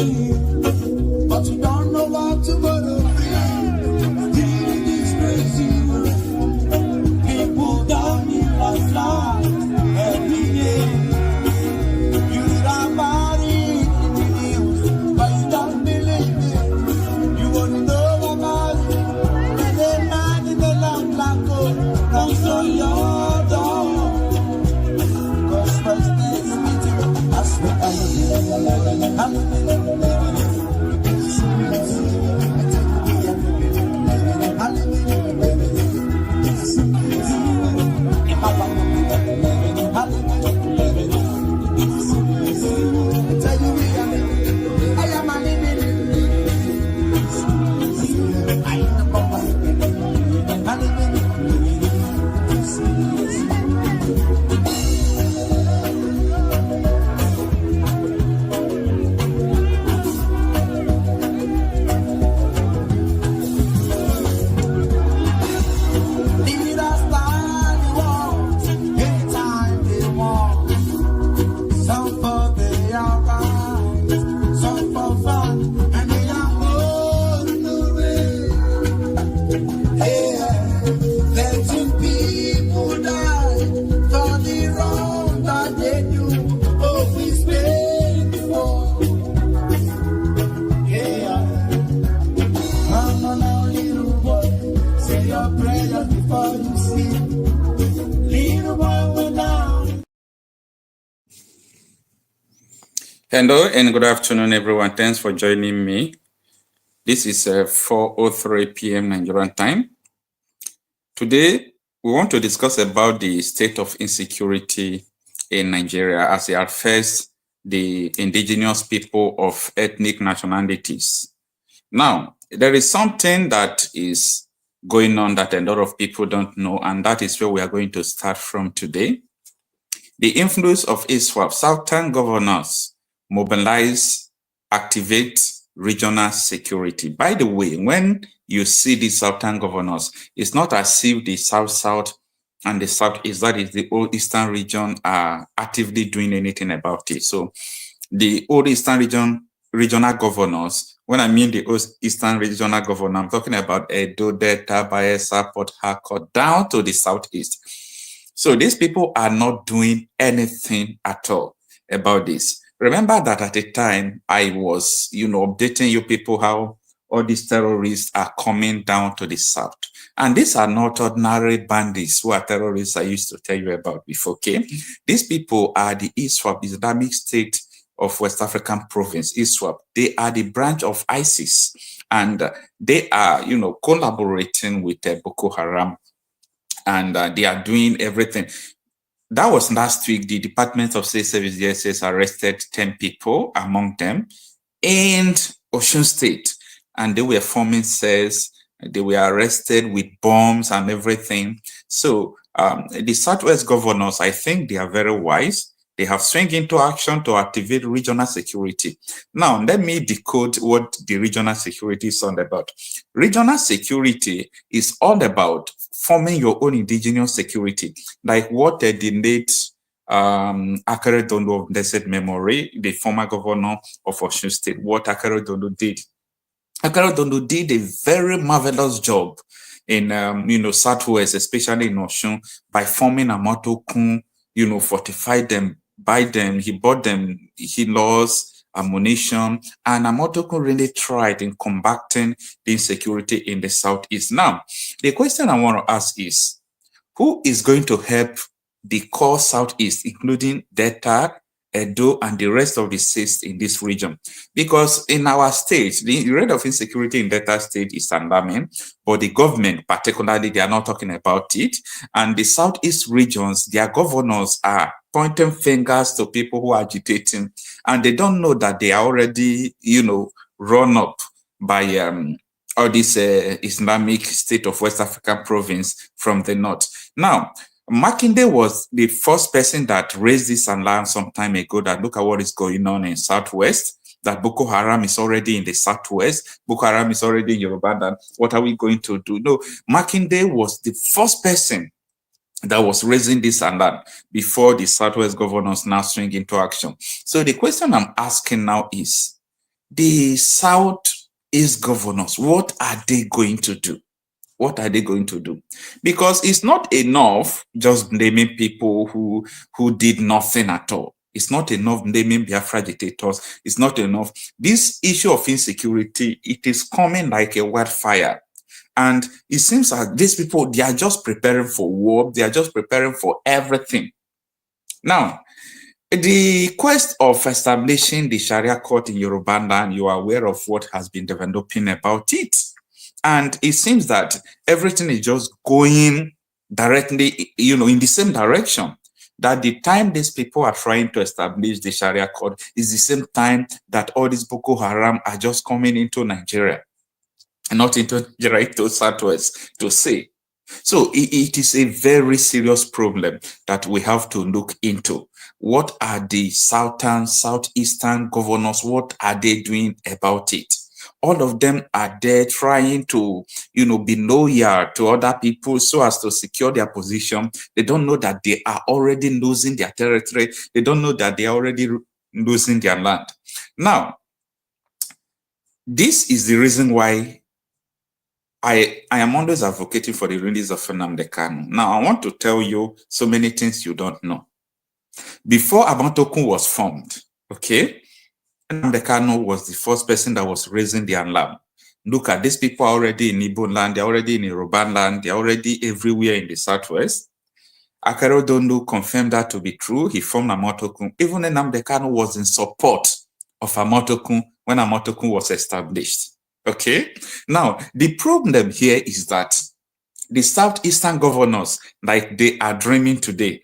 but you don't know what tomorrow brings. Living this crazy world, people down in like flies every day. You read about it in the news, but you don't believe it. You won't know about it. And the man in the lamp like gold knocks on your door. Because first is meeting, I swear I'm Hello and good afternoon, everyone. Thanks for joining me. This is 4:03 p.m. Nigerian time. Today, we want to discuss about the state of insecurity in Nigeria as it affects the indigenous people of ethnic nationalities. Now, there is something that is going on that a lot of people don't know, and that is where we are going to start from today. The influence of ISWAP, Southern governors, mobilize, activate regional security. By the way, when you see the Southern governors, it's not as if the South and the Southeast, that is the old Eastern region, are actively doing anything about it. So the old Eastern region, regional governors, when I mean the old Eastern regional governor, I'm talking about Edo, Delta, Bayelsa, Port Harcourt, down to the Southeast. So these people are not doing anything at all about this. Remember that at the time I was, updating you people how all these terrorists are coming down to the south. And these are not ordinary bandits who are terrorists I used to tell you about before, okay? These people are the ISWAP, Islamic State of West African Province, ISWAP. They are the branch of ISIS. And they are, collaborating with Boko Haram. And they are doing everything. That was last week. The Department of State Service, DSS, arrested 10 people, among them, in Osun State. And they were forming cells. They were arrested with bombs and everything. So the Southwest governors, I think they are very wise. They have swung into action to activate regional security. Now, let me decode what the regional security is all about. Regional security is all about forming your own indigenous security, like what the late Akere Dondo of Blessed Memory, the former governor of Osun State, what Akere Dondo did. Akere Dondo did a very marvelous job in, Southwest, especially in Osun, by forming a Amotokun, fortified them, buy them, he bought them, he lost ammunition, and Amotokun really tried in combating the insecurity in the Southeast. Now, the question I want to ask is, who is going to help the core Southeast, including Delta, Edo, and the rest of the states in this region? Because in our state, the rate of insecurity in Delta State is alarming, but the government, particularly, they are not talking about it. And the Southeast regions, their governors are pointing fingers to people who are agitating, and they don't know that they are already, run up by all this Islamic State of West African Province from the north. Now, Makinde was the first person that raised this alarm some time ago, that look at what is going on in Southwest, that Boko Haram is already in the Southwest, Boko Haram is already in Yoruba, what are we going to do? No, Makinde was the first person that was raising this alarm before the Southwest governors now swing into action. So the question I'm asking now is, the Southeast governors, what are they going to do? What are they going to do? Because it's not enough just naming people who did nothing at all. It's not enough naming Biafra agitators. It's not enough. This issue of insecurity, it is coming like a wildfire. And it seems like these people, they are just preparing for war. They are just preparing for everything. Now, the quest of establishing the Sharia court in Yoruba land, you are aware of what has been developing about it. And it seems that everything is just going directly, in the same direction. That the time these people are trying to establish the Sharia court is the same time that all these Boko Haram are just coming into Nigeria. And not into Nigeria, to Southwest, to say. So it is a very serious problem that we have to look into. What are the southern, southeastern governors? What are they doing about it? All of them are there trying to, be loyal to other people so as to secure their position. They don't know that they are already losing their territory. They don't know that they are already losing their land. Now, this is the reason why I am always advocating for the release of Nnamdi Kanu. Now, I want to tell you so many things you don't know. Before Abantokun was formed, okay, Nnamdi Kanu was the first person that was raising the alarm. Look at these people are already in Igbo land, they're already in Yoruba land, they're already everywhere in the Southwest. Akaro Dondo confirmed that to be true. He formed Amotokun. Even Nnamdi Kanu was in support of Amotokun when Amotokun was established. Okay, now the problem here is that the southeastern governors, like they are dreaming today,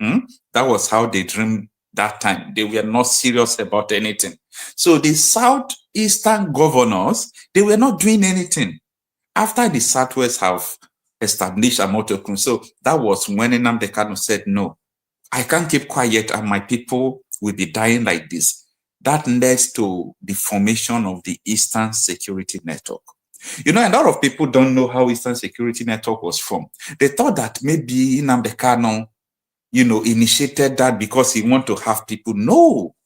that was how they dreamed that time. They were not serious about anything. So the southeastern governors, they were not doing anything after the Southwest have established Amotokun. So that was when Nnamdi Kanu said, no, I can't keep quiet and my people will be dying like this. That led to the formation of the Eastern Security Network. A lot of people don't know how Eastern Security Network was formed. They thought that maybe Nnamdi Kanu, initiated that because he wanted to have people. No.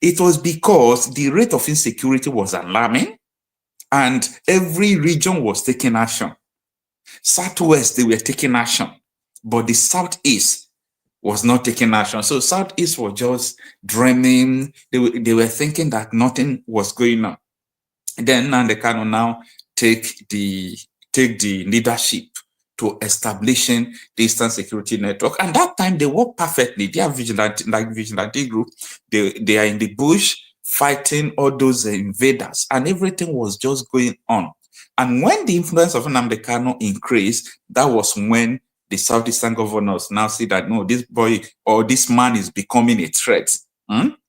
It was because the rate of insecurity was alarming and every region was taking action. Southwest, they were taking action, but the Southeast was not taking action. So Southeast was just dreaming. They were thinking that nothing was going on. Then Nnamdi Kanu now take the leadership to establishing the Eastern Security Network. And that time they work perfectly. They are vigilante group. They are in the bush fighting all those invaders, and everything was just going on. And when the influence of Nnamdi Kanu increased, that was when the southeastern governors now see that, no, this boy or this man is becoming a threat.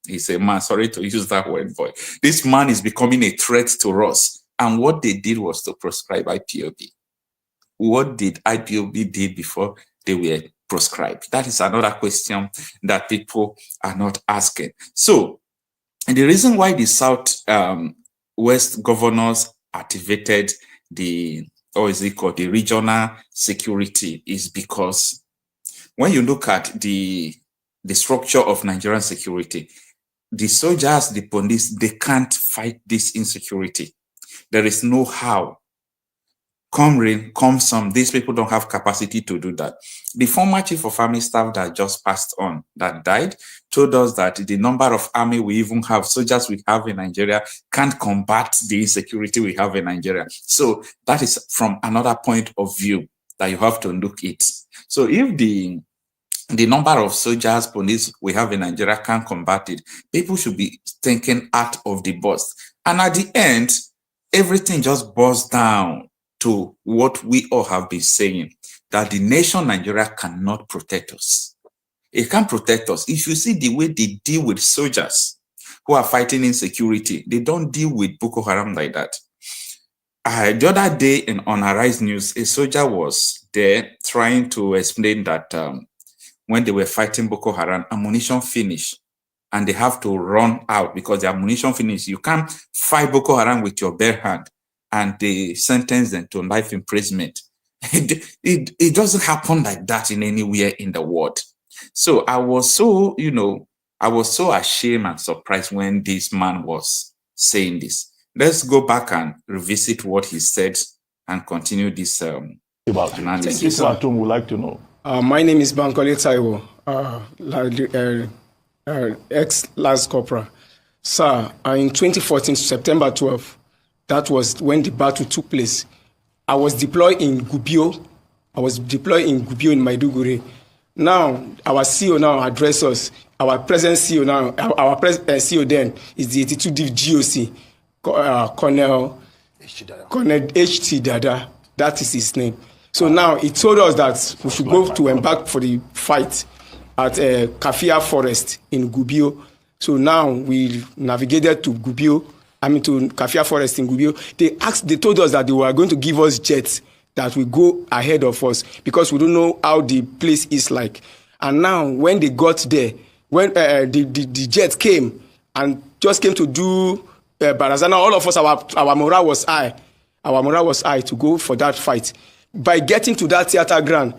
He's a man, sorry to use that word, boy. This man is becoming a threat to us. And what they did was to proscribe IPOB. What did IPOB do before they were proscribed? That is another question that people are not asking. So, and the reason why the South-West governors activated the regional security is because when you look at the structure of Nigerian security, the soldiers, the police, they can't fight this insecurity. There is no how. Come rain, come some, these people don't have capacity to do that. The former chief of army staff that just passed on, that died, told us that the number of army we even have, soldiers we have in Nigeria, can't combat the insecurity we have in Nigeria. So that is from another point of view that you have to look at. So if the number of soldiers, police we have in Nigeria can't combat it, people should be thinking out of the box. And at the end, everything just boils down to what we all have been saying, that the nation Nigeria cannot protect us. It can't protect us. If you see the way they deal with soldiers who are fighting insecurity, they don't deal with Boko Haram like that. The other day on Arise News, a soldier was there trying to explain that when they were fighting Boko Haram, ammunition finished and they have to run out because the ammunition finished. You can't fight Boko Haram with your bare hand, and they sentence them to life imprisonment. It doesn't happen like that in anywhere in the world. So I was so, I was so ashamed and surprised when this man was saying this. Let's go back and revisit what he said and continue this analysis. Thank you, Atom would like to know. My name is Bankole Taiwo, ex-Last Corporal. Sir, in 2014, September 12, that was when the battle took place. I was deployed in Gubbio. In Maiduguri. Now, our CEO now address us. Our present CEO now, our CEO then is the 82D GOC, Colonel H.T. Dada. That is his name. So now he told us that we should go to embark for the fight at Kafia Forest in Gubbio. So now we navigated to Kafia Forest in Gubbio. They told us that they were going to give us jets that will go ahead of us because we don't know how the place is like. And now when they got there, when the jet came and just came to do Barazana, all of us, our morale was high. Our morale was high to go for that fight. By getting to that theater ground,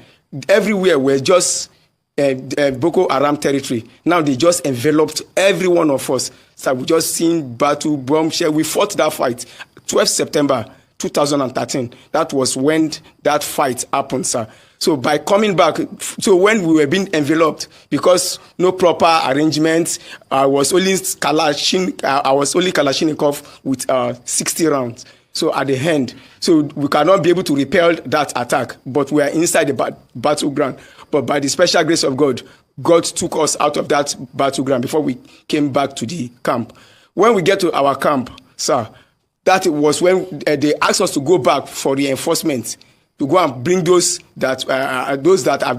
everywhere were just Boko Haram territory. Now they just enveloped every one of us. So we just seen battle, bombshell. We fought that fight. 12 September 2013. That was when that fight happened, sir. So by coming back, so when we were being enveloped, because no proper arrangements, I was only Kalashnikov with 60 rounds. So at the end, so we cannot be able to repel that attack, but we are inside the battleground. But by the special grace of God, God took us out of that battleground before we came back to the camp. When we get to our camp, sir, that was when they asked us to go back for reinforcement, to go and bring those that have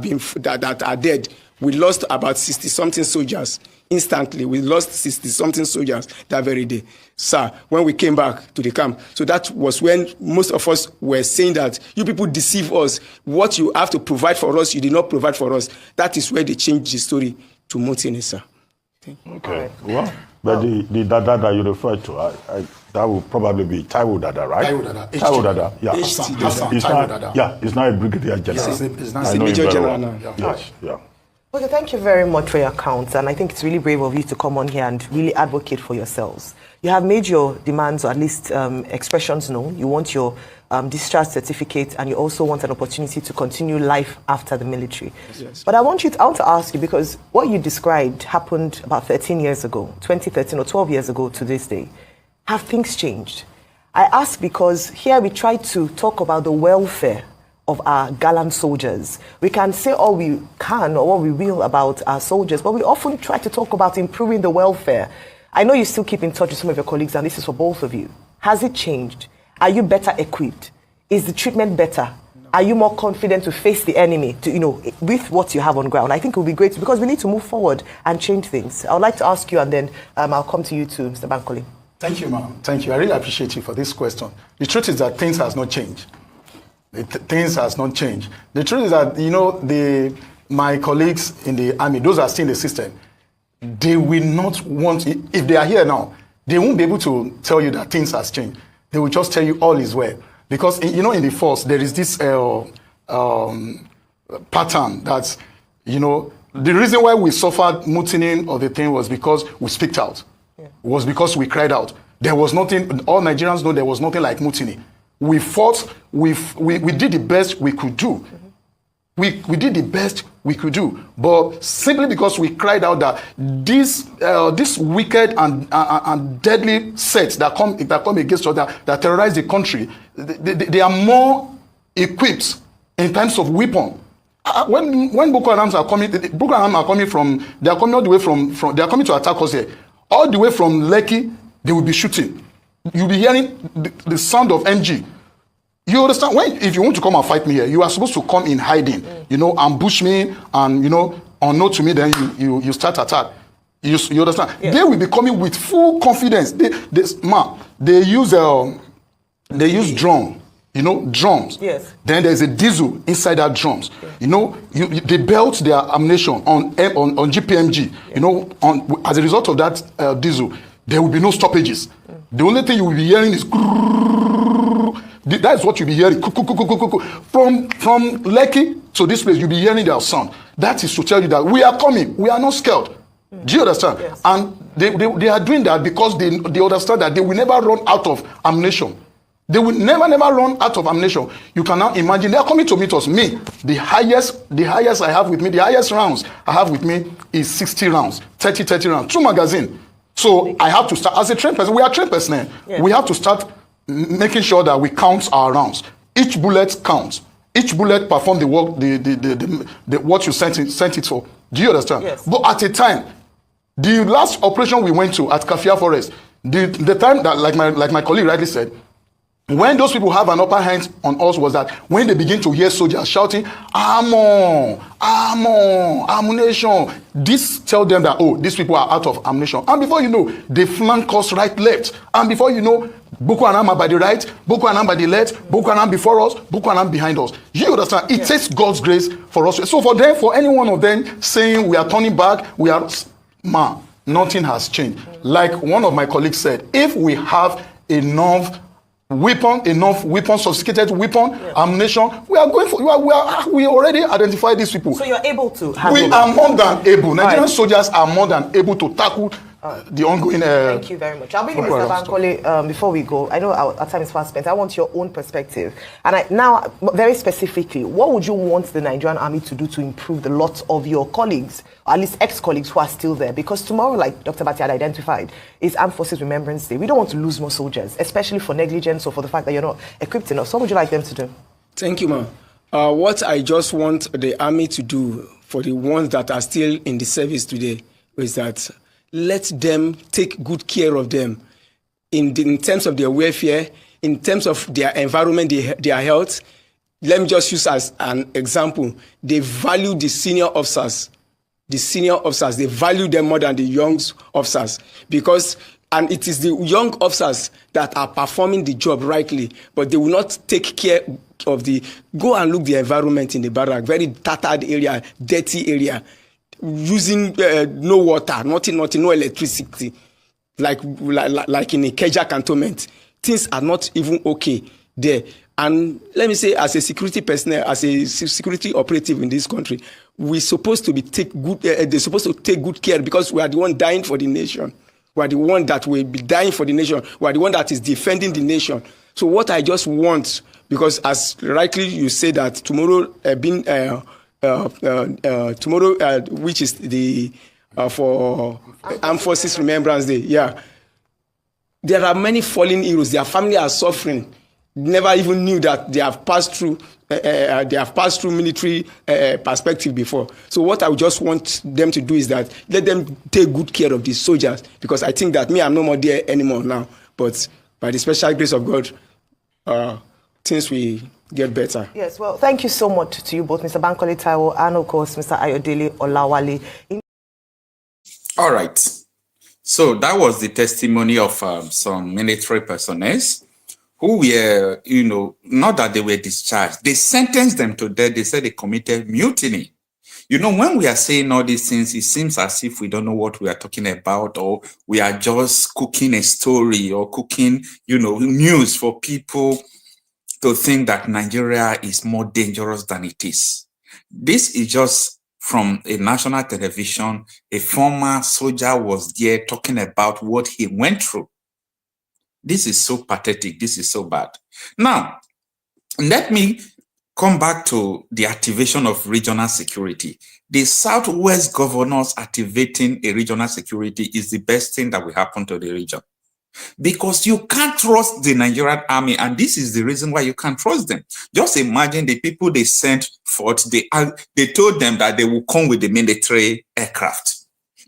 been that are dead. We lost about 60-something soldiers instantly. We lost 60-something soldiers that very day, sir, when we came back to the camp. So that was when most of us were saying that you people deceive us. What you have to provide for us, you did not provide for us. That is where they changed the story to mutiny, sir. Okay, well, but the Dada that you referred to, that would probably be Taiwo Dada, right? Taiwo Dada, yeah. He's now a brigadier general. Yes, he's now a major general now. Yes, yeah. Okay, thank you very much for your accounts, and I think it's really brave of you to come on here and really advocate for yourselves. You have made your demands, or at least expressions known. You want your discharge certificate, and you also want an opportunity to continue life after the military. Yes. But I want to ask you, because what you described happened about 13 years ago, 2013 or 12 years ago to this day. Have things changed? I ask because here we try to talk about the welfare of our gallant soldiers. We can say all we can or what we will about our soldiers, but we often try to talk about improving the welfare. I know you still keep in touch with some of your colleagues, and this is for both of you. Has it changed? Are you better equipped? Is the treatment better? Are you more confident to face the enemy, with what you have on ground? I think it would be great because we need to move forward and change things. I would like to ask you, and then I'll come to you too, Mr. Bankole. Thank you, ma'am. Thank you. I really appreciate you for this question. The truth is that things has not changed. Things has not changed. The truth is that, my colleagues in the army, those are still in the system, they will not want, if they are here now, they won't be able to tell you that things has changed. They will just tell you all is well. Because, in the force, there is this pattern that, the reason why we suffered mutiny of the thing was because we speaked out. Yeah. Was because we cried out. There was nothing, all Nigerians know there was nothing like mutiny. We fought, we did the best we could do. Mm-hmm. We did the best we could do. But simply because we cried out that this wicked and deadly sets that come against us, that terrorize the country, they are more equipped in terms of weapon. When Boko Haram are coming, they are coming all the way from they are coming to attack us here. All the way from Lekki, they will be shooting. You'll be hearing the sound of MG. You understand? If you want to come and fight me here, you are supposed to come in hiding, ambush me, and unknown to me, then you start attack. You understand? Yeah. They will be coming with full confidence. They use drum. Drums. Yes. Then there's a diesel inside that drums. Yeah. They belt their ammunition on GPMG. Yeah. As a result of that diesel, there will be no stoppages. Mm. The only thing you will be hearing is that's what you'll be hearing. From Lekki to this place, you'll be hearing their sound. That is to tell you that we are coming. We are not scared. Mm. Do you understand? Yes. And They are doing that because they understand that they will never run out of ammunition. They will never run out of ammunition. You can now imagine they are coming to meet us. Me, the highest I have with me, the highest rounds I have with me is 60 rounds, 30 rounds, 2 magazines. So I have to start as a trained person. We are trained personnel. Yeah. We have to start making sure that we count our rounds. Each bullet counts. Each bullet perform the work, the what you sent it for. Do you understand? Yes. But at a time, the last operation we went to at Kafia Forest, the time that like my colleague rightly said, when those people have an upper hand on us was that when they begin to hear soldiers shouting, "Ammo, ammo, ammunition," this tell them that, oh, these people are out of ammunition. And before you know, they flank us right, left. And before you know, Boko Haram are by the right, Boko Haram by the left, Boko Haram before us, Boko Haram behind us. You understand? It takes God's grace for us. So for any one of them saying we are turning back, nothing has changed. Like one of my colleagues said, if we have enough weapons, sophisticated weapon, ammunition, we are going for. We already identified these people. So you're able to. We are more than able. Nigerian soldiers are more than able to tackle the ongoing. Thank you very much. I'll bring Mr. Bankole before we go. I know our time is fast spent. I want your own perspective. And now, very specifically, what would you want the Nigerian army to do to improve the lot of your colleagues, or at least ex-colleagues who are still there? Because tomorrow, like Dr. Bati had identified, is Armed Forces Remembrance Day. We don't want to lose more soldiers, especially for negligence or for the fact that you're not equipped enough. So what would you like them to do? Thank you, ma'am. What I just want the army to do for the ones that are still in the service today is that let them take good care of them in terms of their welfare, in terms of their environment, their health. Let me just use as an example. They value the senior officers. The senior officers, they value them more than the young officers and it is the young officers that are performing the job rightly, but they will not take care of go and look the environment in the barrack, very tattered area, dirty area, using no water, nothing, no electricity, like in a Keja cantonment. Things are not even okay there. And let me say, as a security personnel, as a security operative in this country, they're supposed to take good care because we are the one dying for the nation. We are the one that will be dying for the nation. We are the one that is defending the nation. So what I just want, because as rightly you say that tomorrow which is the for Armed Forces Remembrance Day, there are many fallen heroes. Their family are suffering. Never even knew that they have passed through military perspective before. So what I would just want them to do is that let them take good care of these soldiers, because I think that I'm no more there anymore now. But by the special grace of God, things will get better. Yes, well, thank you so much to you both, Mr. Bankole Taiwo and of course Mr. Ayodele Olawale. All right. So that was the testimony of some military personnel who were, not that they were discharged. They sentenced them to death. They said they committed mutiny. When we are saying all these things, it seems as if we don't know what we are talking about, or we are just cooking a story or cooking, news for people to think that Nigeria is more dangerous than it is. This is just from a national television. A former soldier was there talking about what he went through. This is so pathetic. This is so bad. Now, let me come back to the activation of regional security. The Southwest governors activating a regional security is the best thing that will happen to the region. Because you can't trust the Nigerian army, and this is the reason why you can't trust them. Just imagine the people they sent forth, they told them that they will come with the military aircraft.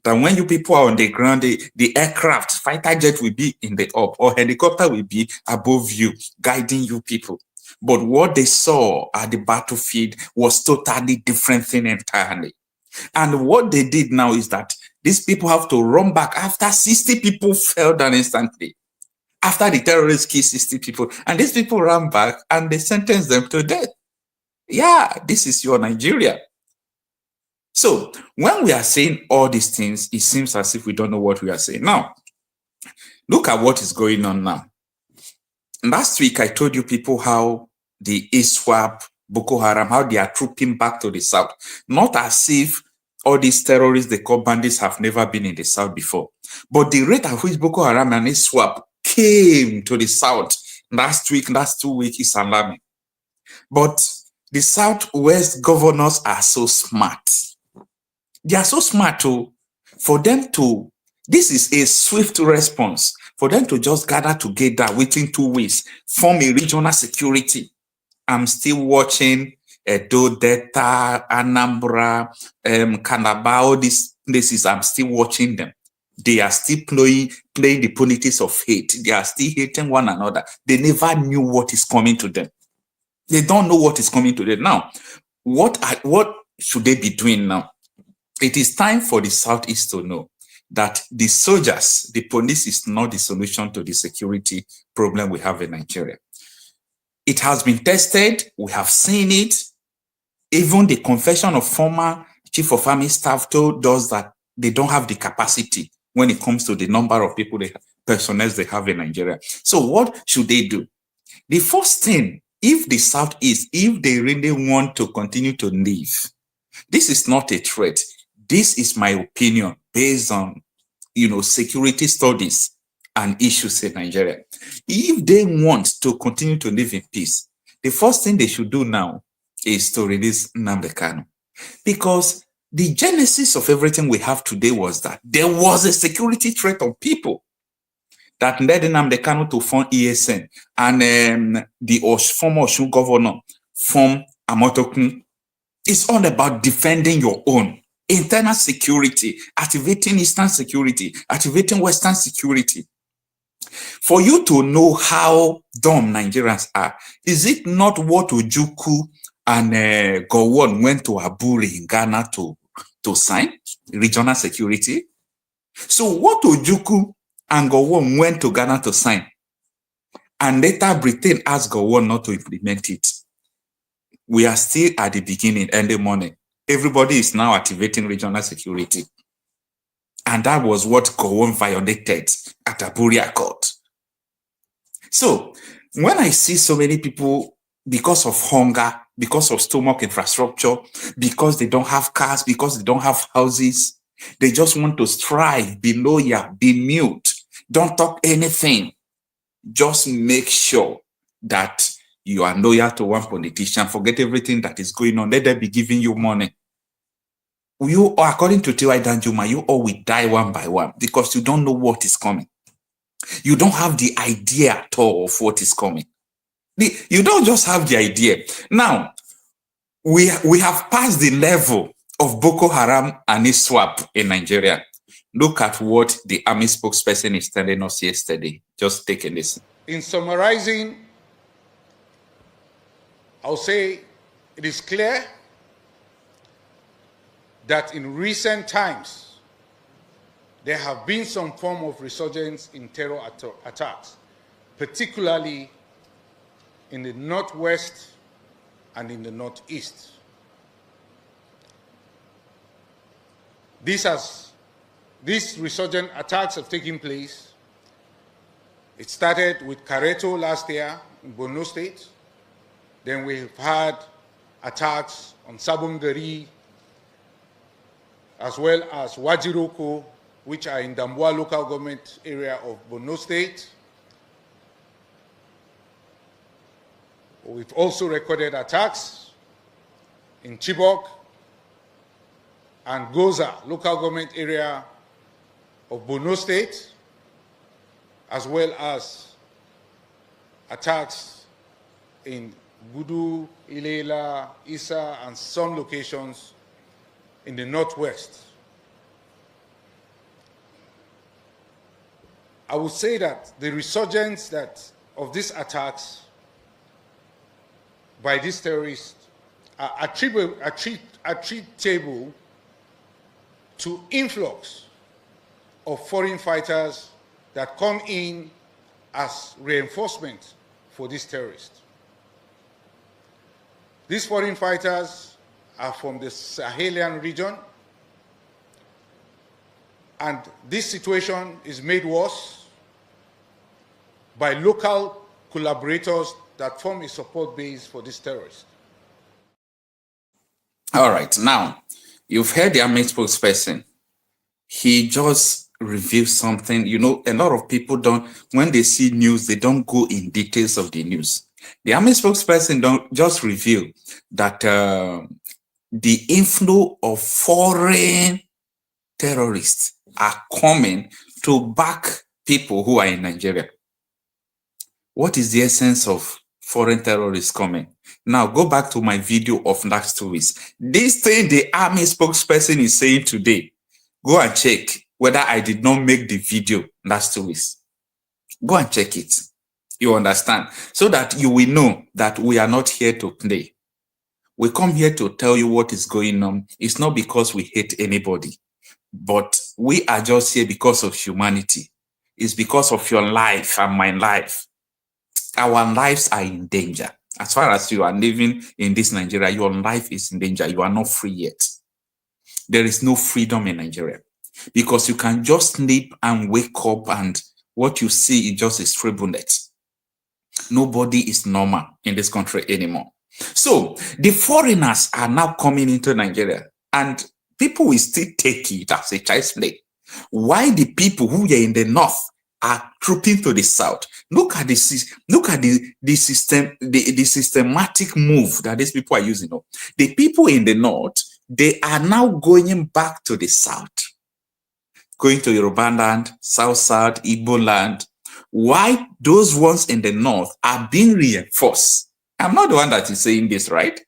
That when you people are on the ground, the aircraft, fighter jet will be in the up, or helicopter will be above you, guiding you people. But what they saw at the battlefield was totally different thing entirely. And what they did now is that these people have to run back after 60 people fell down instantly. After the terrorists killed 60 people. And these people ran back and they sentenced them to death. Yeah, this is your Nigeria. So when we are saying all these things, it seems as if we don't know what we are saying. Now, look at what is going on now. Last week, I told you people how the ISWAP, Boko Haram, how they are trooping back to the south. Not as if all these terrorists they call bandits have never been in the south before. But the rate at which Boko Haram and ISWAP came to the south last 2 weeks is alarming. But the Southwest governors are so smart. They are so smart for them to, this is a swift response, for them to just gather together within 2 weeks, form a regional security. I'm still watching Edo, Delta, Anambra, Calabar, all these places, I'm still watching them. They are still playing the politics of hate. They are still hating one another. They never knew what is coming to them. They don't know what is coming to them. Now, what should they be doing now? It is time for the Southeast to know that the soldiers, the police is not the solution to the security problem we have in Nigeria. It has been tested. We have seen it. Even the confession of former Chief of Army Staff told us that they don't have the capacity when it comes to the number of people, personnel they have in Nigeria. So what should they do? The first thing, if the Southeast, if they really want to continue to live, this is not a threat. This is my opinion based on, security studies and issues in Nigeria. If they want to continue to live in peace, the first thing they should do now is to release Nnamdi Kanu. Because the genesis of everything we have today was that there was a security threat on people that led Nnamdi Kanu to form ESN, and the former Osun governor formed Amotokun. It's all about defending your own internal security, activating Eastern security, activating Western security. For you to know how dumb Nigerians are, is it not what Ojukwu and Gowon went to Aburi in Ghana to sign? Regional security. So what Ojukwu and Gowon went to Ghana to sign, and later Britain asked Gowon not to implement it. We are still at the beginning, early morning. Everybody is now activating regional security. And that was what Gowon violated at Aburi Accord. So when I see so many people, because of hunger, because of stomach infrastructure, because they don't have cars, because they don't have houses, they just want to strive, be loyal, be mute, don't talk anything. Just make sure that you are loyal to one politician, forget everything that is going on, let them be giving you money. You, according to T.Y. Danjuma, you all will die one by one because you don't know what is coming. You don't have the idea at all of what is coming. You don't just have the idea. Now, we have passed the level of Boko Haram and ISWAP in Nigeria. Look at what the army spokesperson is telling us yesterday. Just take a listen. In summarizing, I'll say it is clear that in recent times, there have been some form of resurgence in terror attacks, particularly in the northwest and in the northeast. These resurgent attacks have taken place. It started with Kareto last year in Borno State. Then we've had attacks on Sabongari, as well as Wajiroko, which are in Damboa local government area of Borno State. We've also recorded attacks in Chibok and Goza local government area of Borno State, as well as attacks in Gudu, Ilela, Isa, and some locations in the northwest. I would say that the resurgence of these attacks by these terrorists are attributable to influx of foreign fighters that come in as reinforcement for these terrorists. These foreign fighters are from the Sahelian region, and this situation is made worse by local collaborators that form a support base for these terrorists. All right, now, You've heard the army spokesperson. He just revealed something. You know, a lot of people don't, when they see news, they don't go in details of the news. The army spokesperson don't just reveal that the inflow of foreign terrorists are coming to back people who are in Nigeria. What is the essence of foreign terrorists coming? Now, go back to my video of last 2 weeks. This thing the army spokesperson is saying today, go and check whether I did not make the video last 2 weeks. Go and check it. You understand? So that you will know that we are not here to play. We come here to tell you what is going on. It's not because we hate anybody, but we are just here because of humanity. It's because of your life and my life. Our lives are in danger. As far as you are living in this Nigeria, your life is in danger. You are not free yet. There is no freedom in Nigeria because you can just sleep and wake up and what you see is just a stray bullet. Nobody is normal in this country anymore. So the foreigners are now coming into Nigeria and people will still take it as a child's play. Why the people who are in the north are trooping to the south? Look at this. Look at the systematic move that these people are using. The people in the north, they are now going back to the south, going to Yoruba land, South, Igbo land. Why those ones in the north are being reinforced? I'm not the one that is saying this, right?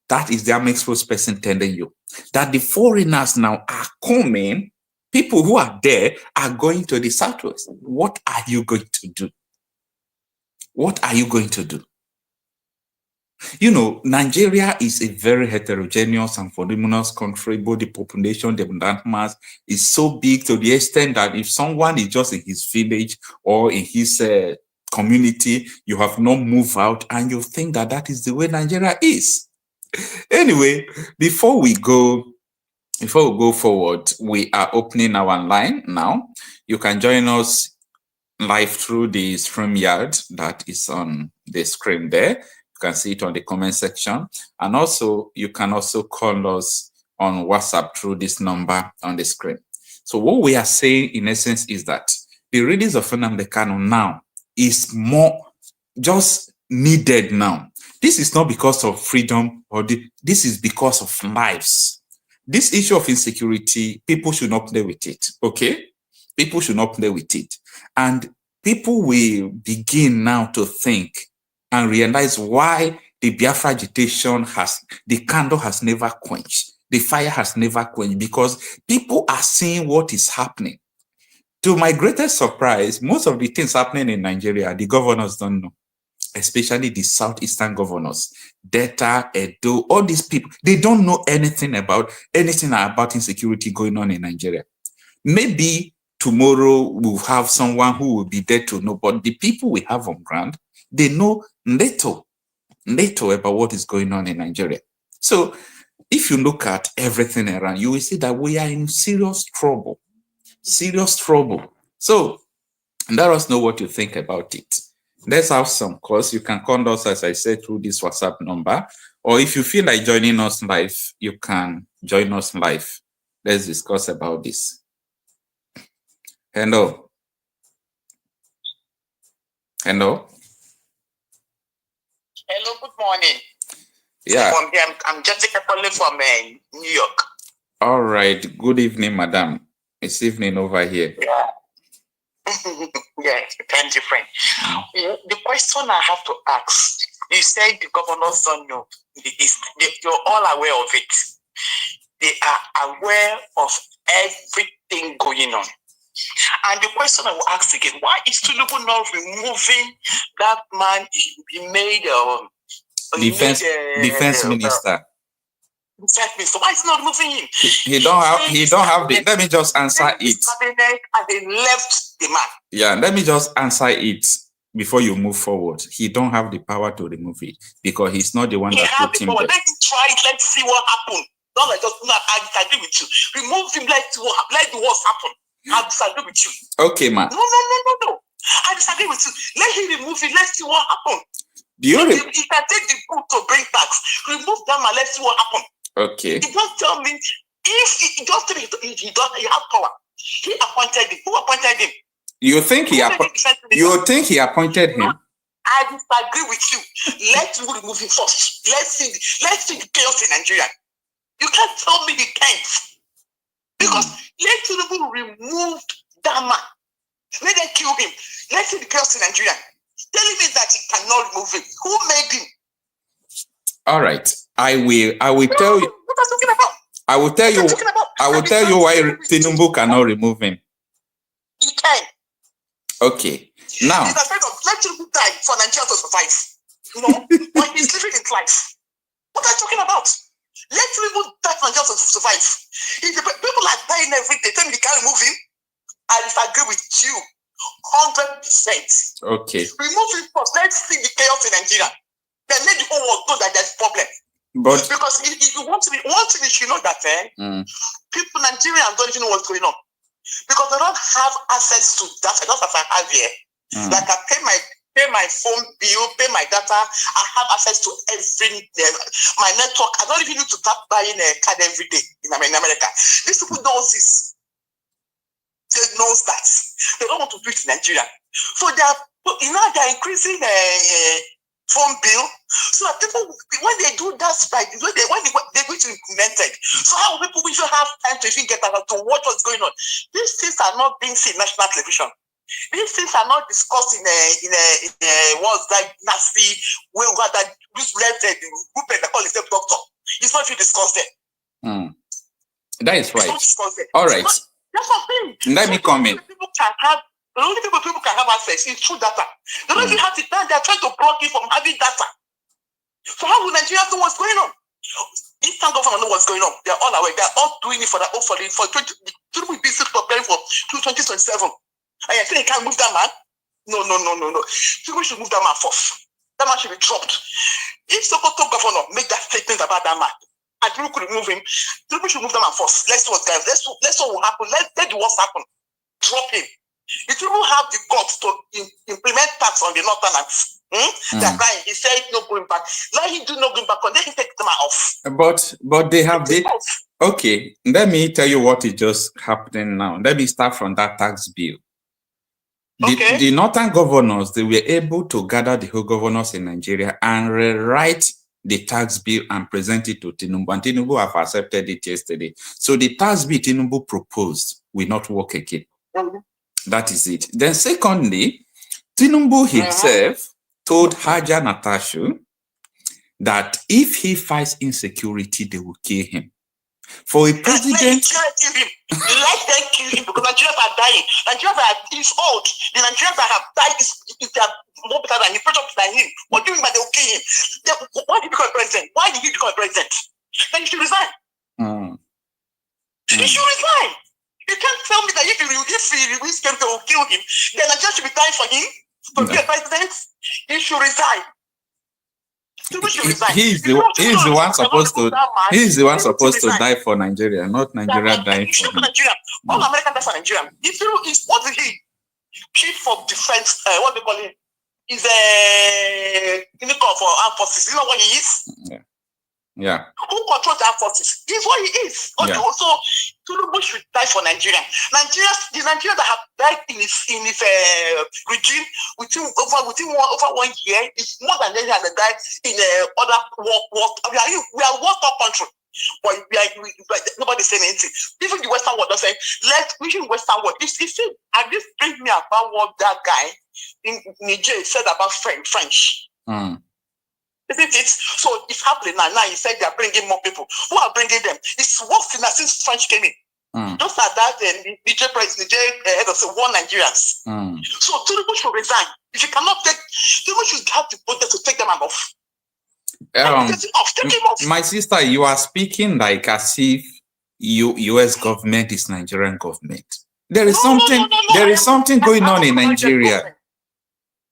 That is the army spokesperson telling you that the foreigners now are coming. People who are there are going to the southwest. What are you going to do? What are you going to do? You know, Nigeria is a very heterogeneous and voluminous country. Both the population, the land mass is so big to the extent that if someone is just in his village or in his community, you have not moved out and you think that that is the way Nigeria is. Anyway, before we go forward, we are opening our line now. You can join us live through the StreamYard that is on the screen there. You can see it on the comment section. And also, you can also call us on WhatsApp through this number on the screen. So what we are saying in essence is that the release of Nnamdi Kanu now is more just needed now. This is not because of freedom or this is because of lives. This issue of insecurity, people should not play with it, okay? People should not play with it. And people will begin now to think and realize why the Biafra agitation the candle has never quenched. The fire has never quenched because people are seeing what is happening. To my greatest surprise, most of the things happening in Nigeria, the governors don't know, especially the southeastern governors, Delta, Edo, all these people, they don't know anything about insecurity going on in Nigeria. Maybe tomorrow we'll have someone who will be there to know, but the people we have on ground, they know little about what is going on in Nigeria. So if you look at everything around, you will see that we are in serious trouble. So let us know what you think about it. Let's have some calls. You can call us, as I said, through this WhatsApp number. Or if you feel like joining us live, you can join us live. Let's discuss about this. Hello. Hello, good morning. Yeah. I'm Jessica calling from New York. All right. Good evening, madam. It's evening over here. Yeah. Yeah, thank you, friend. The question I have to ask, you said the governors don't know the East. You're all aware of it. They are aware of everything going on. And the question I will ask again, why is Tinubu not removing that man he made defense minister? Exactly. So why is he not removing him? He don't have the, let me just answer it. And they left the man. Yeah, let me just answer it before you move forward. He don't have the power to remove it because he's not the one that put him there. Let him try it, let's see what happens. Not like just, I agree with you. Remove him, let's see what happens. Let the wars happen. I disagree with you. Okay, man. No. I disagree with you. Let him remove it. Let's see what happens. He can take the boot to bring tax. Remove them and let's see what happens. Okay. You just tell me If he just think he has power, he appointed him. Who appointed him? You think he appointed him? I disagree with you. Let's remove him first. Let's see the chaos in Nigeria. You can't tell me he can't. Because let Tinubu remove that man. Let them kill him. Let's see the chaos in Nigeria. Telling me that he cannot remove him. Who made him? All right. I will tell you. What are you talking about? I will tell you why Tinubu cannot remove him. He can. Okay. Now, he's afraid of let Tinubu die for Nigeria to survive. But he's living his life. What are you talking about? Let Tinubu die for Nigeria to survive. If the people are dying every day, tell me they can't remove him. I disagree with you 100%. Okay. Remove him first. Let's see the chaos in Nigeria. Then let the whole world know that there's a problem. But because if you want to be, you should know that people, Nigerians don't even know what's going on. Because they don't have access to data, just as I have here. Like I pay my phone bill, pay my data, I have access to every my network. I don't even need to start buying a card every day in America. These people know this. They know that. They don't want to do it in Nigeria. So they're increasing phone bill. So that people, when they do that, when they're going to implement it, so how people will have time to even get out to watch what's going on? These things are not being seen in national television. These things are not discussed in what's that nasty way that this left the group that call itself doctor. It's not even discussed there. That is right. All right. That's what I'm saying. Let me come in. The only people can have access is through data. They don't even have it now. They're trying to block you from having data. So how will Nigerians know what's going on? Eastern government know what's going on. They're all aware. They're all doing it for 20. Tinubu is busy preparing for 2027. And you think he can't move that man? No. Tinubu should move that man first. That man should be dropped. If Sokoto governor make that statement about that man, and Tinubu could remove him, Tinubu should move that man first. Let's see what guys. Let's see what will happen. Let the worst happen. Drop him. If you have the guts to implement tax on the northerners, that guy, he said no going back. Let him do no going back, and then he take them off. But they have it. Okay, let me tell you what is just happening now. Let me start from that tax bill. The northern governors, they were able to gather the whole governors in Nigeria and rewrite the tax bill and present it to Tinubu. And Tinubu have accepted it yesterday. So the tax bill Tinubu proposed will not work again. That is it. Then secondly, Tinubu himself told Haja Natashu that if he fights insecurity, they will kill him. For a president... Let them kill him because Nigerians are dying. Nigerians is old. The Nigerians that have died is more better than him, than him. But doing that, they will kill him. Why did he become president? Why did he become president? Then he should resign. He should resign. You can't tell me that if he releases him, they will kill him. Then Nigeria should be dying for him to be a president. He should resign. He's the one supposed to die for Nigeria, not Nigeria dying for him. All Americans die for Nigeria. If you is what is he? Chief of defense, what they call him? He's a unicorn for armed forces. You know what he is? Yeah. Who controls the armed forces? He's what he is. Okay, so Tinubu should die for Nigeria. The Nigerians that have died in his regime within over 1 year is more than Nigerians that died in other war. We are war country, but nobody's saying anything. Even the Western world doesn't say. We should Western world. You see, and this brings me about what that guy in Niger said about French. Isn't it? So it's happening now. Now he said they are bringing more people. Who are bringing them? It's worse since French came in. Just like that, Niger head of 1 Nigerians. So Tinubu should resign. If you cannot take, Tinubu should have the budget to take them off. Take him off. My sister, you are speaking like as if U.S. government is Nigerian government. There is something going on in Nigeria.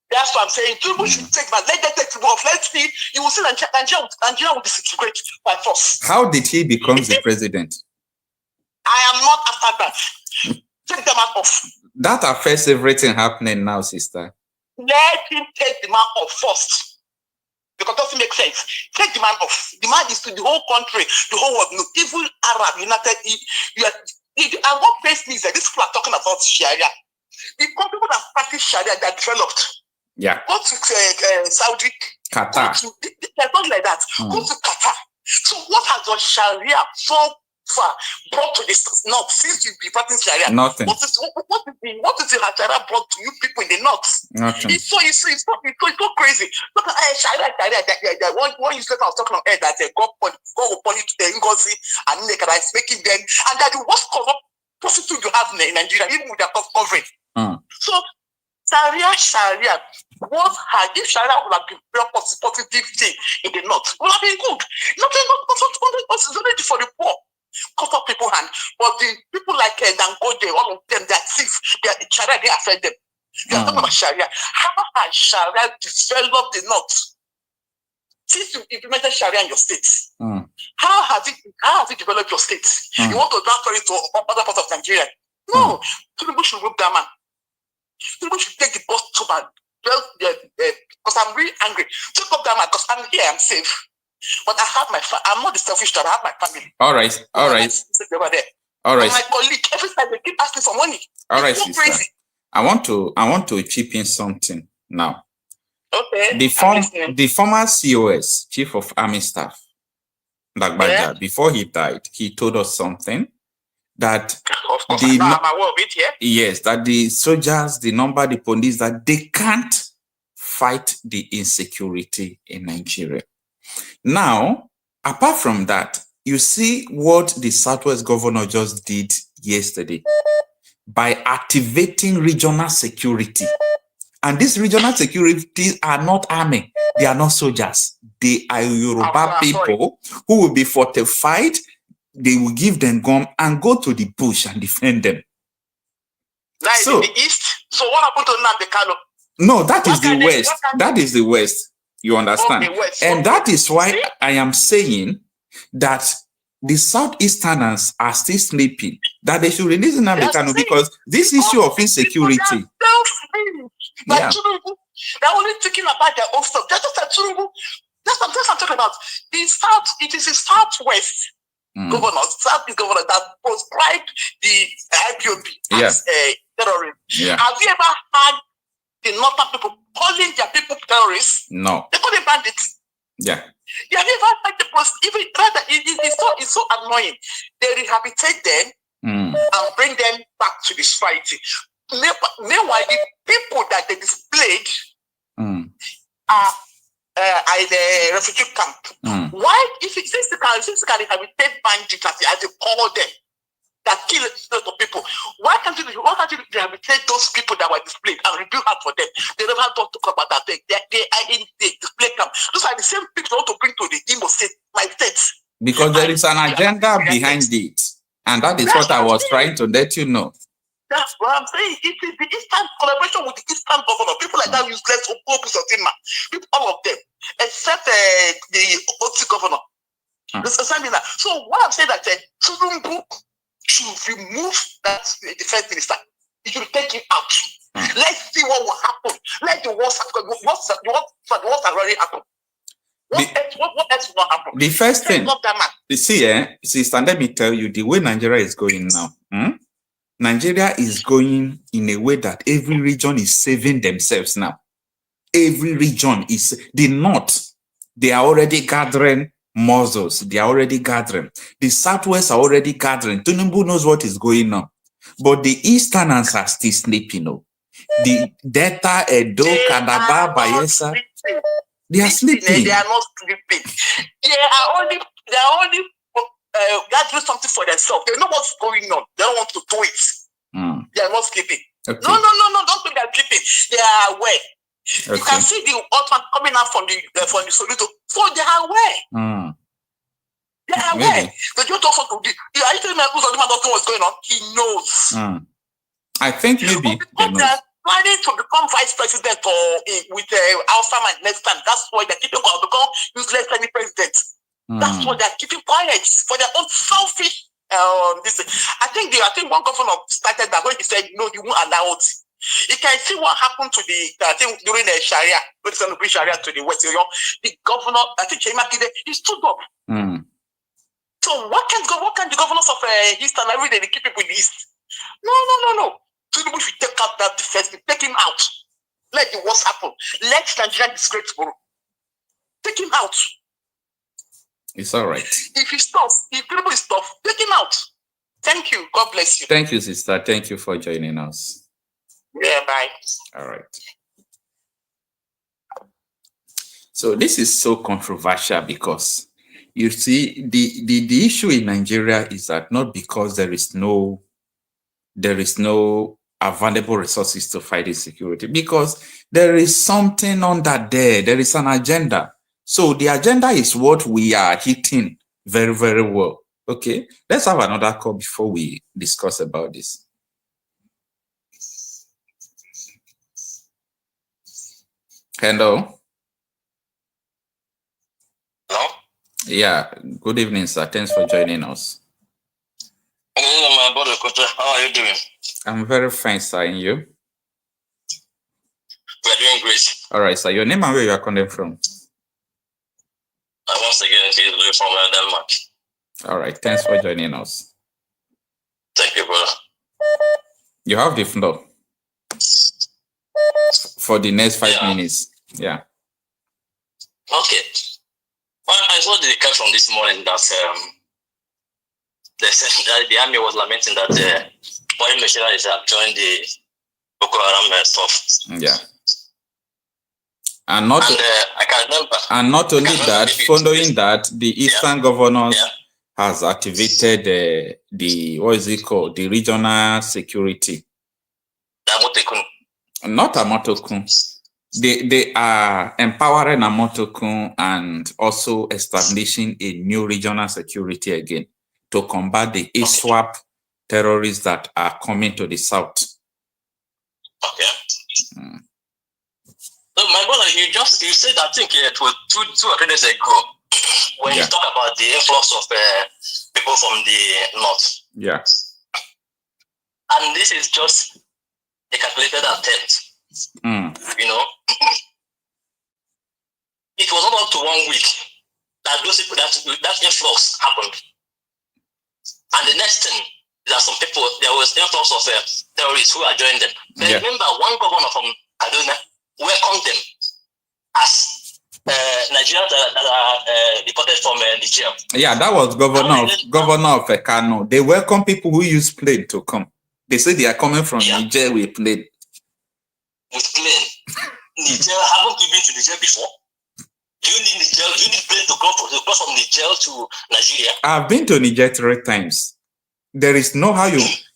That's what I'm saying. Tinubu should take that. Let them take Tinubu off. Let's see. You will see Nigeria will disintegrate by force. How did he become the president? I am not after that. Take them off. That affects everything happening now, sister. Let him take the man off first. because it doesn't make sense. Take the man off. The man is to the whole country, the whole world. No, even Arab, United, and what pains me is that these people are talking about Sharia. The people that practice Sharia, that developed. Yeah. Go to Saudi, Qatar. They're not like that. Go to Qatar. So what has the Sharia so far brought to this north since you've been practicing Sharia? Nothing. What is the Sharia brought to you people in the north? Nothing. It's so crazy. Look at Sharia. One useless I was talking about that God will punish the Ngozi and Nneka is making them, and that the worst corrupt prostitute you have in Nigeria, even with their top covering. So Sharia, what had if Sharia would have been very positive thing in the north, would have been good. Nothing only for the poor. Cut off people's hand. But the people like Dangote, all of them, they're thieves. Sharia didn't affect them. They are talking about Sharia. How has Sharia developed the north? Since you implemented Sharia in your state, how has it developed your state? You want to transfer it to other parts of Nigeria? No. Tinubu should whip that man. Tinubu should take the bus to man. Because I'm really angry. Take up that man because I'm here, I'm safe. But I have I'm not the selfish type, I have my family. All right. All right. And my colleague, every time they keep asking for money. All right, so sister. Crazy. I want to chip in something now. Okay. The former COS, Chief of Army Staff, Lagbaja, before he died, he told us something that of course, I'm aware of it, yeah? Yes, that the soldiers, the police, that they can't fight the insecurity in Nigeria. Now, apart from that, you see what the Southwest governor just did yesterday by activating regional security. And these regional securities are not army. They are not soldiers. They are Yoruba people who will be fortified. They will give them gun and go to the bush and defend them. That is in the east. So what happened to Nnamdi Kanu? No, that is the west. That is the west. You understand? Okay, west. And that is why I am saying that the Southeasterners are still sleeping, that they should release Nnamdi Kanu because this issue of insecurity. They're only thinking about their own stuff. That's just a Tinubu. That's what I'm talking about. The South, it is the Southwest governors, Southeast governors that proscribed the ipob as terrorists. Yeah. Have you ever had the northern people calling their people terrorists? No. They call them bandits. Yeah. You have never had the even rather it's so annoying. They rehabilitate them and bring them back to the society. Meanwhile, the people that they displayed are in a refugee camp. Why, since they can rehabilitate bandits as they call them, that kill a lot of people, why can't you rehabilitate those people that were displayed and rebuild heart for them? They never don't talk about that. They are in the display camp. Those are the same people want to bring to the Imo state, my state. Because there is an agenda behind it. And that is what I was trying to let you know. That's what I'm saying. It is the Eastern collaboration with the Eastern governor. People like that useless people, all of them, except the OT governor. So what I'm saying that Tinubu should remove that defense minister. He should take him out. Let's see what will happen. Let the wars happen. What has already happened? What else will not happen? The first thing, sister, let me tell you, the way Nigeria is going now, Nigeria is going in a way that every region is saving themselves now. Every region is, the north, they are already gathering muscles. They are already gathering. The Southwest are already gathering. Tinubu knows what is going on. But the Easterners are still sleeping. The Delta, Edo, Calabar, Bayelsa, they are sleeping. They are not sleeping. They are only gathering something for themselves. They know what's going on. They don't want to do it. They are not sleeping. Okay. No, don't think they are sleeping. They are aware. Okay. You can see the Ottoman coming out from the Soluto. So they are aware. They are aware. They don't also do this. Are you telling me who's doesn't know what's going on? He knows. I think maybe they are planning to become vice president or with Alzheimer's next time. That's why they're keeping quiet, become useless any president. That's why they're keeping quiet for their own selfish. I think one governor started that when he said no, you won't allow it. You can see what happened to the, I think during the Sharia, when it's going to bring Sharia to the West, the governor, I think he stood up. So what can the governors of East and every day they keep people in the East? No. Tinubu should take out that defense, take him out. Let the worst happen. Let Nigeria disgrace tomorrow. Take him out. It's all right. If Tinubu is tough, take him out. Thank you. God bless you. Thank you, sister. Thank you for joining us. Yeah, bye. All right. So this is so controversial because you see the issue in Nigeria is that not because there is no available resources to fight insecurity, because there is something under there. There is an agenda. So the agenda is what we are hitting very, very well. Okay, let's have another call before we discuss about this. Hello. Hello? Yeah, good evening, sir. Thanks for joining us. Hello, my brother, how are you doing? I'm very fine, sir. And you? We're doing great. All right, sir. Your name and where you are calling from? Once again, he's from Denmark. All right, thanks for joining us. Thank you, brother. You have the floor for the next 5 minutes. Yeah. Okay. Well, I saw the cut from this morning that they said that the army was lamenting that foreign missionaries have joined the Boko Haram stuff. Yeah. And not I can remember. And not only that, following that, the Eastern governors has activated the what is it called? The regional security. Not Amotokun. They are empowering Amotokun and also establishing a new regional security again to combat the ISWAP terrorists that are coming to the south. Okay. So my brother, you said, I think it was two or 3 days ago when you talk about the influx of people from the north. Yeah. And this is just a calculated attempt. You know, it was not up to 1 week that those people that influx happened. And the next thing is that some people, there was influx of terrorists who are joining them. But remember, one governor from Kaduna welcomed them as Nigerians that are deported from Nigeria. Yeah, that was governor of Kanu. They welcome people who use plane to come. They say they are coming from Niger with plane. With plane. Niger, haven't you been to Niger before? Do you need Niger? Do you need plane to cross from Niger to Nigeria? I've been to Niger 3 times. There is no how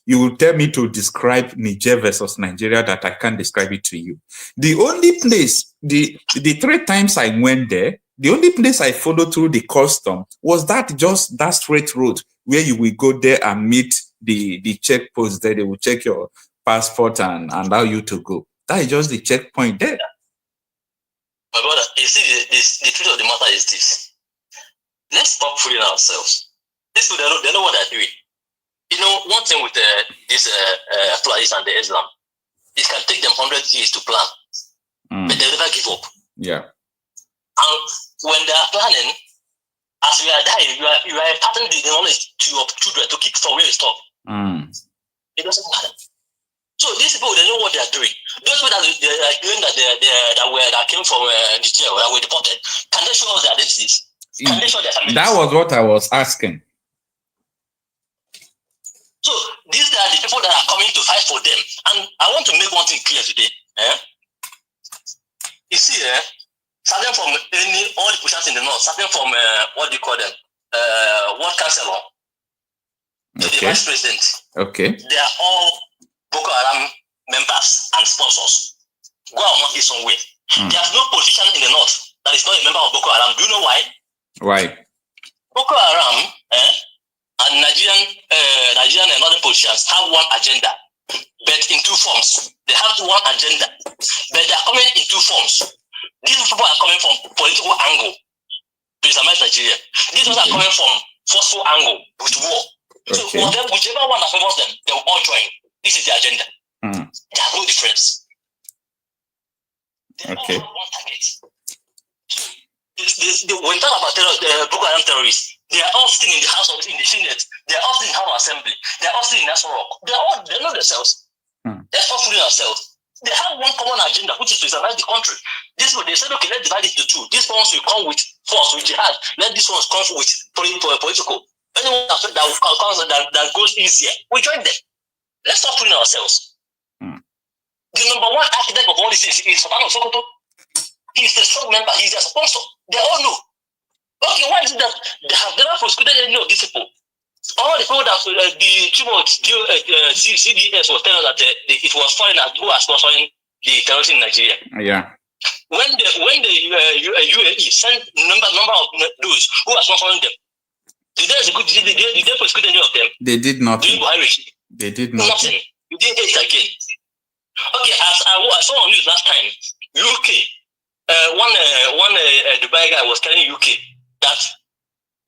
you will tell me to describe Niger versus Nigeria that I can't describe it to you. The only place, the 3 times I went there, the only place I followed through the custom was just that straight road where you will go there and meet the checkpost there. They will check your passport and allow you to go. That is just the checkpoint there. My brother, you see, the truth of the matter is this. Let's stop fooling ourselves. These people, they know what they're doing. You know, one thing with these Fulanists and the Islam, it can take them 100 years to plan, but they never give up. Yeah. And when they are planning, as we are dying, you are imparting the knowledge to your children to keep from where you stop. It doesn't matter. So these people, they know what they are doing. Those people that they are doing that came from Nigeria, that were deported, can they show us their identities? Can they show their families? That was what I was asking. So these are the people that are coming to fight for them. And I want to make one thing clear today. You see, starting from all the pushers in the north, starting from what do you call them? World Councilor to the Vice President. Okay. They are all Boko Haram members and sponsors. Go and mark it somewhere. There's no politician in the north that is not a member of Boko Haram. Do you know why? Why? Boko Haram and Nigerian and other politicians have one agenda, but in 2 forms. They have one agenda, but they are coming in 2 forms. These people are coming from political angle to Islamize Nigeria. These ones are coming from forceful angle with war. So whichever one that favors them, they will all join. This is the agenda. They have no difference. They Okay. all have one target. When you talk about Boko Haram terrorists, they are all sitting in the House of in the Senate. They are all sitting in the House of Assembly. They are all sitting in National Rock. They know themselves. Let's not fool ourselves. They have one common agenda, which is to survive the country. This one, they said, okay, let's divide it into two. These ones will come with force, with jihad. Let these ones come with political. Anyone that goes easier, we join them. Let's stop fooling ourselves. The number one architect of all these things is Sultan of Sokoto. He's the strong member. He's their sponsor. They all know. Okay, why is it that they have never prosecuted any of these people? All the people that the CDS was telling us that it was foreigners who are sponsoring the terrorism in Nigeria. Yeah. When the UAE sent number of those who are sponsoring them, did they prosecute any of them? They did nothing. They did nothing. You didn't get it again. Okay, as I saw on news last time, UK, one Dubai guy was telling UK that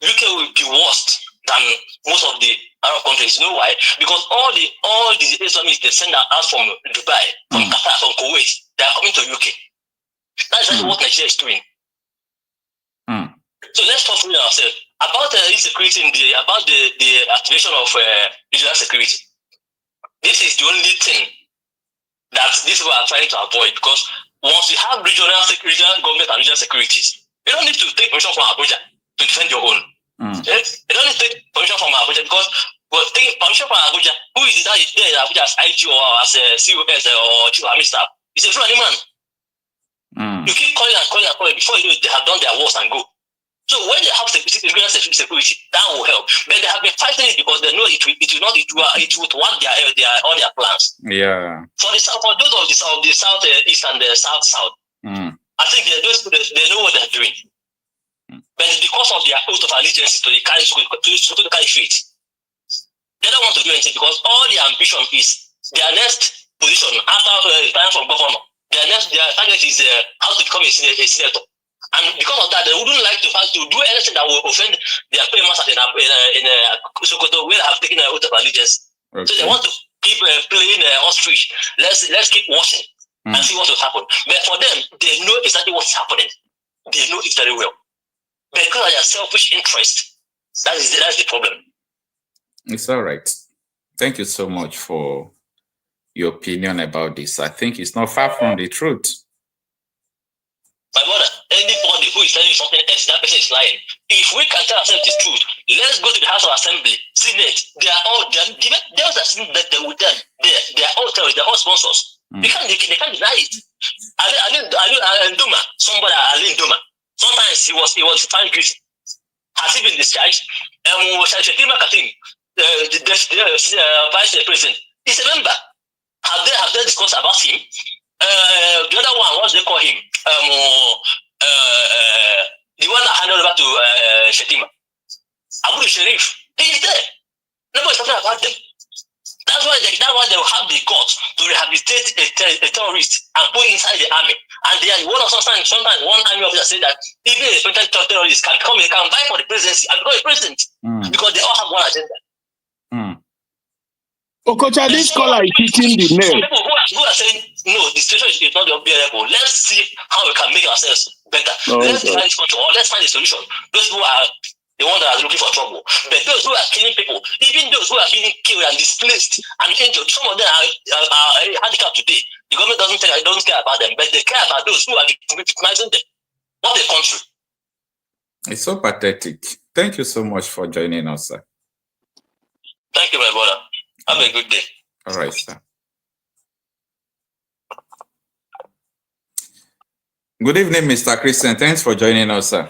UK will be worse than most of the Arab countries. You know why? Because all the Islamists they send out from Dubai, from Qatar, from Kuwait, they are coming to UK. That's exactly what Nigeria is doing. So let's talk to ourselves about insecurity about the activation of regional security. This is the only thing that these people are trying to avoid, because once you have regional government and regional securities, you don't need to take permission from Abuja to defend your own. You don't need to take permission from Abuja, because taking permission from Abuja, who is there in Abuja as IG or as COS or Chief Army Staff? It's a Fulani man. You keep calling before you know they have done their worst and go. So when they have regional security, that will help. But they have been fighting it because they know it will thwart all their plans. Yeah. For those of the south east and the south, I think those people they know what they're doing. But it's because of their oath of allegiance to the caliphate, they don't want to do anything, because all their ambition is their next position after time from governor. Their target is how to become a senator. And because of that, they wouldn't like to do anything that will offend their famous in Sokoto, where they have taken an oath of allegiance. Okay. So they want to keep playing ostrich. Let's keep watching and see what will happen. But for them, they know exactly what's happening. They know it very well. But because of their selfish interest, that's the problem. It's all right. Thank you so much for your opinion about this. I think it's not far from the truth. My brother, anybody who is telling you something else, that person is lying. If we can tell ourselves the truth, let's go to the House of Assembly, Senate. They are all those that sitting there with them. They are all terrorists. They are all sponsors. They can't deny it. Alin Duma, somebody Alin Duma. Sometimes he was found guilty. Has he been discharged? Shetima Katim, the vice president, is a member. Have they discussed about him? The other one, what do they call him? The one that handed over to Shetima, Abu Sharif, he is there. Nobody's talking about them. That's why they will have the guts to rehabilitate a terrorist and put inside the army. And they are sometimes one army officer said that even a potential terrorist can vie for the presidency and become a president, because they all have one agenda. Okocha, this caller is hitting the nail. People who are saying, no, the situation is not unbearable. Let's see how we can make ourselves better. Let's find this country, or let's find a solution. Those who are the ones that are looking for trouble. But those who are killing people, even those who are being killed and displaced and injured, some of them are handicapped today. The government doesn't care about them, but they care about those who are victimizing them. What a country. It's so pathetic. Thank you so much for joining us, sir. Thank you, my brother. Have a good day. All right, sir. Good evening, Mr. Christian. Thanks for joining us, sir.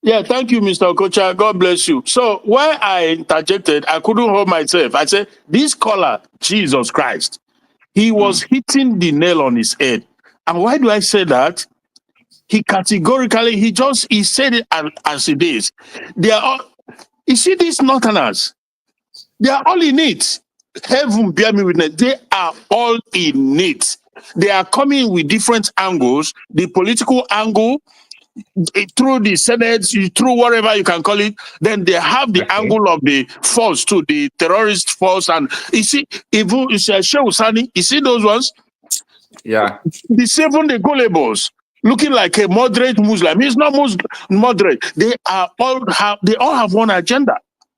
Yeah, thank you, Mr. Okocha. God bless you. So when I interjected, I couldn't hold myself. I said, this caller, Jesus Christ, he was hitting the nail on his head. And why do I say that? He categorically, he said it as it is. They are all, you see these northerners, they are all in it. Heaven bear me witness. They are all in it. They are coming with different angles. The political angle, through the Senate, through whatever you can call it, then they have the angle of the force to the terrorist force. And you see, even you see Shehu Sani, you see those ones? Yeah. The seven, the Gulebos, looking like a moderate Muslim. He's not moderate. They all have one agenda.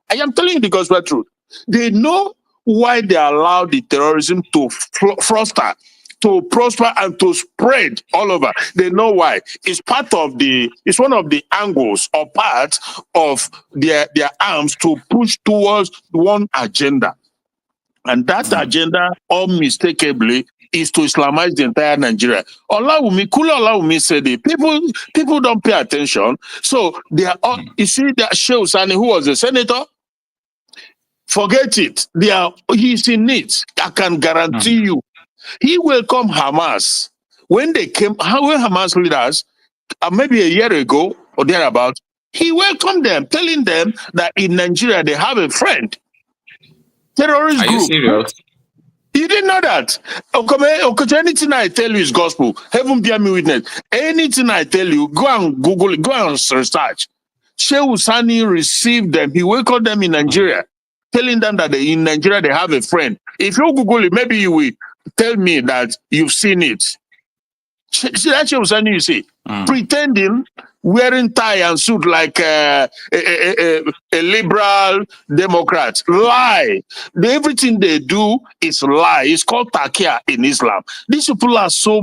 I am telling you the gospel truth. They know why they allow the terrorism to foster, to prosper, and to spread all over. They know why. It's one of the angles or parts of their arms to push towards one agenda. And that agenda, unmistakably, is to Islamize the entire Nigeria. Kule Olawumi said it. People don't pay attention. So they are all, you see that Shehu Sani, who was a senator, forget it. He's in it. I can guarantee you. He welcomed Hamas. When Hamas leaders, maybe a year ago or thereabout, he welcomed them, telling them that in Nigeria they have a friend. Terrorist group. Are you serious? You didn't know that. Anything I tell you is gospel. Heaven bear me witness. Anything I tell you, go and Google it, go and research. Shehu Sani received them. He welcomed them in Nigeria, telling them that in Nigeria they have a friend. If you Google it, maybe you will tell me that you've seen it. See that Shehu Sani you see? Pretending, wearing tie and suit like a liberal Democrat. Lie. Everything they do is lie. It's called takia in Islam. These people are so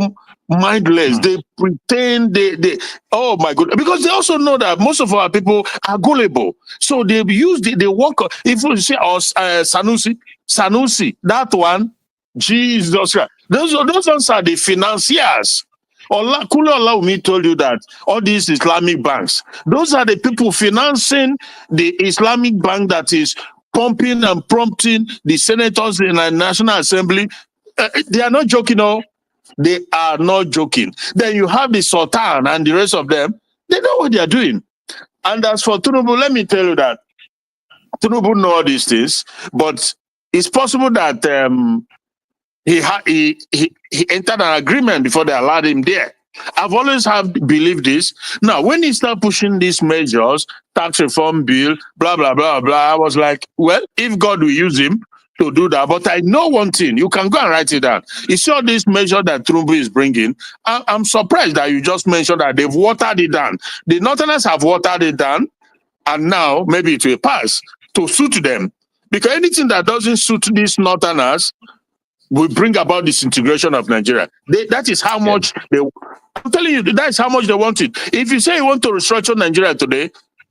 mindless. They pretend they oh my God. Because they also know that most of our people are gullible. So they work. If you see Sanusi, that one, Jesus Christ. Those ones are the financiers. Kule Olawumi told you that all these Islamic banks, those are the people financing the Islamic bank that is pumping and prompting the senators in the National Assembly. They are not joking, no. They are not joking. Then you have the Sultan and the rest of them. They know what they are doing. And as for Tinubu, let me tell you that Tinubu know all these things, but it's possible that he entered an agreement before they allowed him there. I've always believed this. Now, when he started pushing these measures, tax reform bill, blah, blah, blah, blah, I was like, well, if God will use him to do that. But I know one thing, you can go and write it down. You saw this measure that Tinubu is bringing. I'm surprised that you just mentioned that they've watered it down. The Northerners have watered it down, and now maybe it will pass to suit them. Because anything that doesn't suit these Northerners will bring about disintegration of Nigeria. That is how much I'm telling you, that is how much they want it. If you say you want to restructure Nigeria today,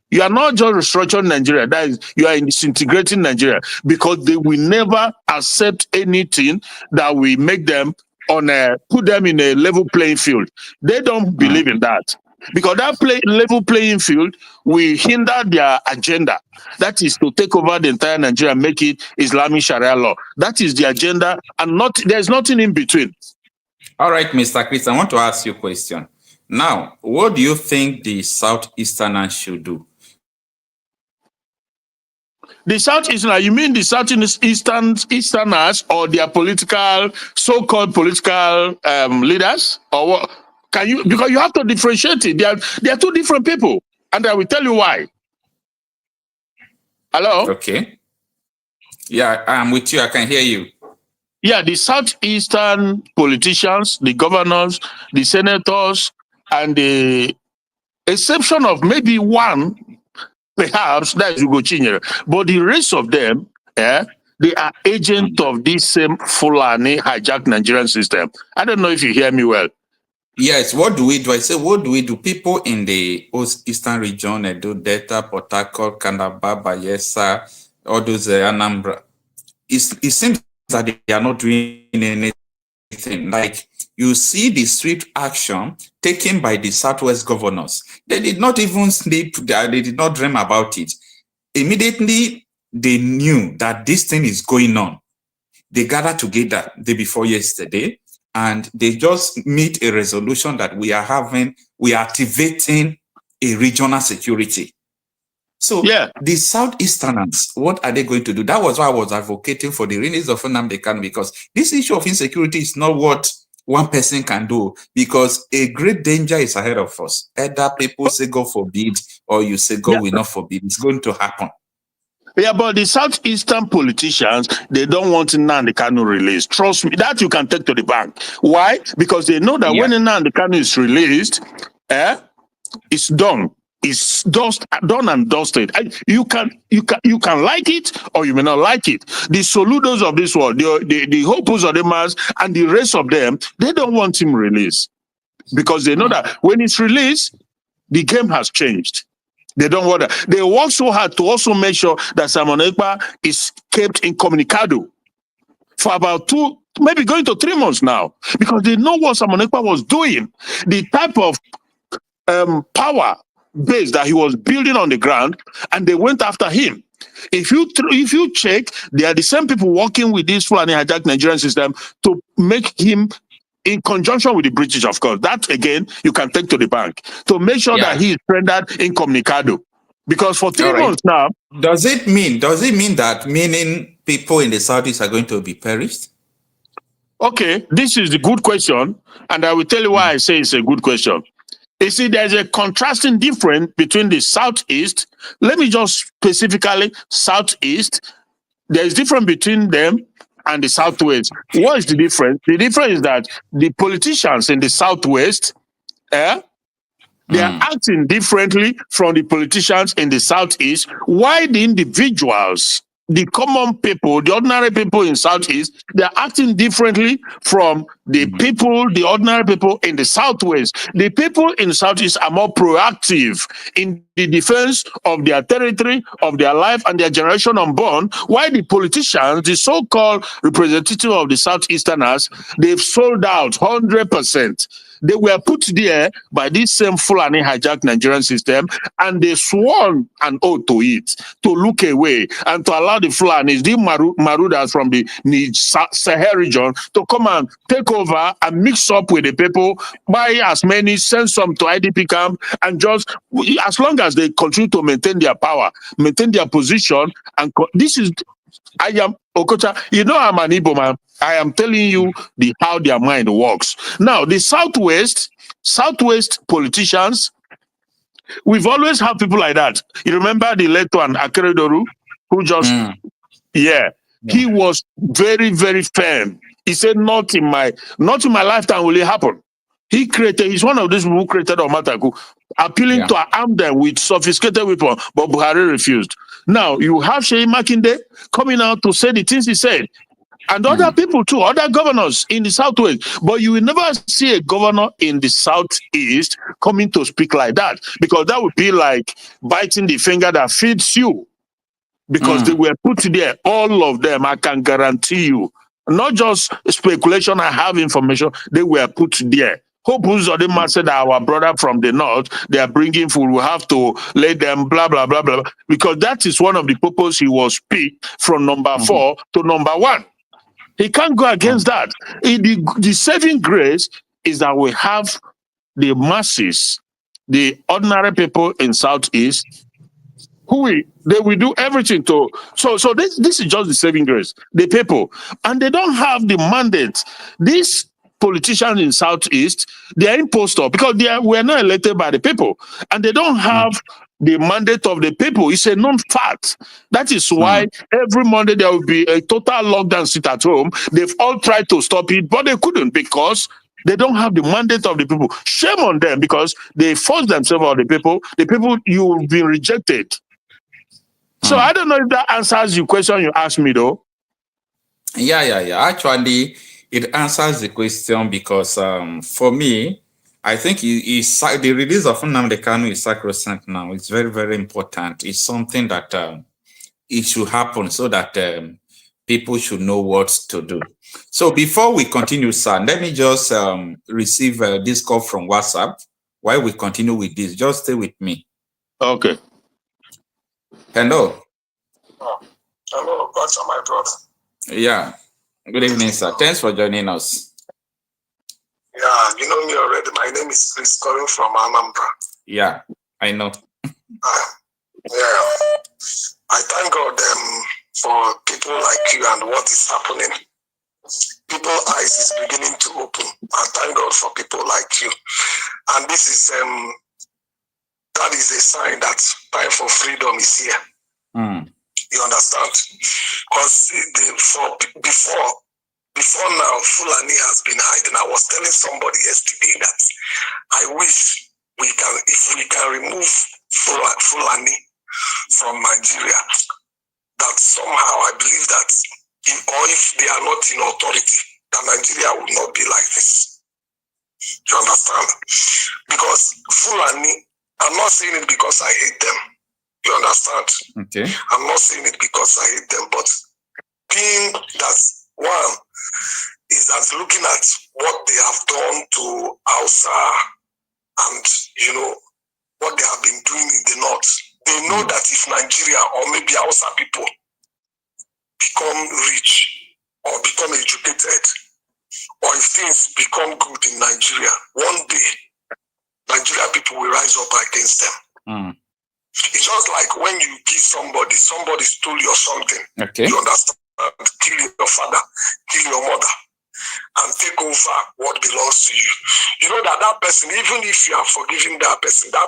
you are not just restructuring Nigeria, that is, you are disintegrating Nigeria, because they will never accept anything that will make them put them in a level playing field. They don't believe in that. Because that level playing field will hinder their agenda. That is to take over the entire Nigeria and make it Islamic Sharia law. That is the agenda, and there's nothing in between. All right, Mr. Chris, I want to ask you a question. Now, what do you think the Southeasterners should do? The Southeasterners, you mean the Southeasterners or their so-called political leaders? Or what? Because you have to differentiate it. They are two different people. And I will tell you why. Hello? Okay. Yeah, I'm with you. I can hear you. Yeah, the Southeastern politicians, the governors, the senators, and the exception of maybe one, perhaps, that is Ugo Chinyere. But the rest of them, they are agents of this same Fulani hijacked Nigerian system. I don't know if you hear me well. Yes, what do we do? I say, what do we do? People in the Eastern region, Edo, Delta, Port Harcourt, Calabar, Bayelsa, all those Anambra, it seems that they are not doing anything. Like, you see the swift action taken by the Southwest governors. They did not even sleep, they did not dream about it. Immediately, they knew that this thing is going on. They gathered together the day before yesterday, and they just meet a resolution that we are activating a regional security. So the Southeasterners, what are they going to do? That was why I was advocating for the release of Nnamdi Kanu, because this issue of insecurity is not what one person can do, because a great danger is ahead of us. Either people say God forbid, or you say God will not forbid. It's going to happen. Yeah, but the southeastern politicians, they don't want Nnamdi Kanu released. Trust me, that you can take to the bank. Why? Because they know that when Nnamdi Kanu is released, it's done. It's done and dusted. You can like it or you may not like it. The Soludos of this world, the Hopus of the mass, and the rest of them, they don't want him released because they know that when it's released, the game has changed. They don't want that. They work so hard to also make sure that Simon Ekpa is kept incommunicado for about 2, maybe going to 3 months now, because they know what Simon Ekpa was doing, the type of power base that he was building on the ground, and they went after him. If you check, they are the same people working with this Fulani hijacked Nigerian system to make him, in conjunction with the British, of course. That again, you can take to the bank to make sure that he is rendered incommunicado. Because for 3 months now, does it mean that meaning people in the Southeast are going to be perished? Okay, this is the good question, and I will tell you why I say it's a good question. You see, there's a contrasting difference between the Southeast. Let me just specifically Southeast. There's difference between them and the Southwest. What is the difference? The difference is that the politicians in the Southwest, they are acting differently from the politicians in the Southeast, while the individuals, the common people, the ordinary people in Southeast, they're acting differently from the people, the ordinary people in the Southwest. The people in the Southeast are more proactive in the defense of their territory, of their life, and their generation unborn, while the politicians, the so-called representative of the Southeasterners, they've sold out 100%. They were put there by this same Fulani hijacked Nigerian system, and they sworn an oath to it, to look away and to allow the Fulanis, the Marudas from the Sahel region, to come and take over and mix up with the people, buy as many, send some to IDP camp, and just, as long as they continue to maintain their power, maintain their position, and this is, I am Okocha, you know I'm an Igbo man. I am telling you how their mind works. Now, the Southwest politicians, we've always had people like that. You remember the late one, Akeredolu, who just, he was very, very firm. He said, not in my lifetime will it happen. He's one of those people who created Omataku, appealing to arm them with sophisticated weapons, but Buhari refused. Now, you have Sheyi Makinde coming out to say the things he said, and other people too, other governors in the Southwest, but you will never see a governor in the Southeast coming to speak like that, because that would be like biting the finger that feeds you, because they were put there, all of them, I can guarantee you, not just speculation, I have information, they were put there. Hope Uzodinma said that our brother from the north, they are bringing food, we have to let them blah, blah, blah, blah, because that is one of the purpose he was picked from number 4 to number 1. He can't go against that. The saving grace is that we have the masses, the ordinary people in Southeast, they will do everything to. So this is just the saving grace. The people, and they don't have the mandate. These politicians in Southeast, they are impostor because we're not elected by the people, and they don't have the mandate of the people. It's a known fact. That is why every Monday there will be a total lockdown, sit at home. They've all tried to stop it, but they couldn't because they don't have the mandate of the people. Shame on them because they force themselves on the people. The people, you've been rejected. So I don't know if that answers your question you asked me, though. Yeah. Actually, it answers the question because for me, I think the release of Nnamdi Kanu is sacrosanct now. It's very, very important. It's something that it should happen so that people should know what to do. So before we continue, sir, let me just receive this call from WhatsApp while we continue with this. Just stay with me. Okay. Hello. Hello, that's my brother. Yeah. Good evening, sir. Thanks for joining us. Yeah, you know me already. My name is Chris, calling from Anambra. Yeah, I know. Yeah. I thank God for people like you and what is happening. people's eyes is beginning to open. And thank God for people like you. And this is that is a sign that time for freedom is here. You understand? Because before now, Fulani has been hiding. I was telling somebody yesterday that I wish if we can remove Fulani from Nigeria, that somehow I believe that if they are not in authority, that Nigeria will not be like this. You understand? Because Fulani, I'm not saying it because I hate them. You understand? Okay. I'm not saying it because I hate them, but being that one is that looking at what they have done to Hausa and, what they have been doing in the north, they know that if Nigeria or maybe Hausa people become rich or become educated, or if things become good in Nigeria, one day Nigeria people will rise up against them. It's just like when you give somebody stole you or something. Okay. You understand? Kill your father, kill your mother, and take over what belongs to you. You know that person, even if you are forgiving that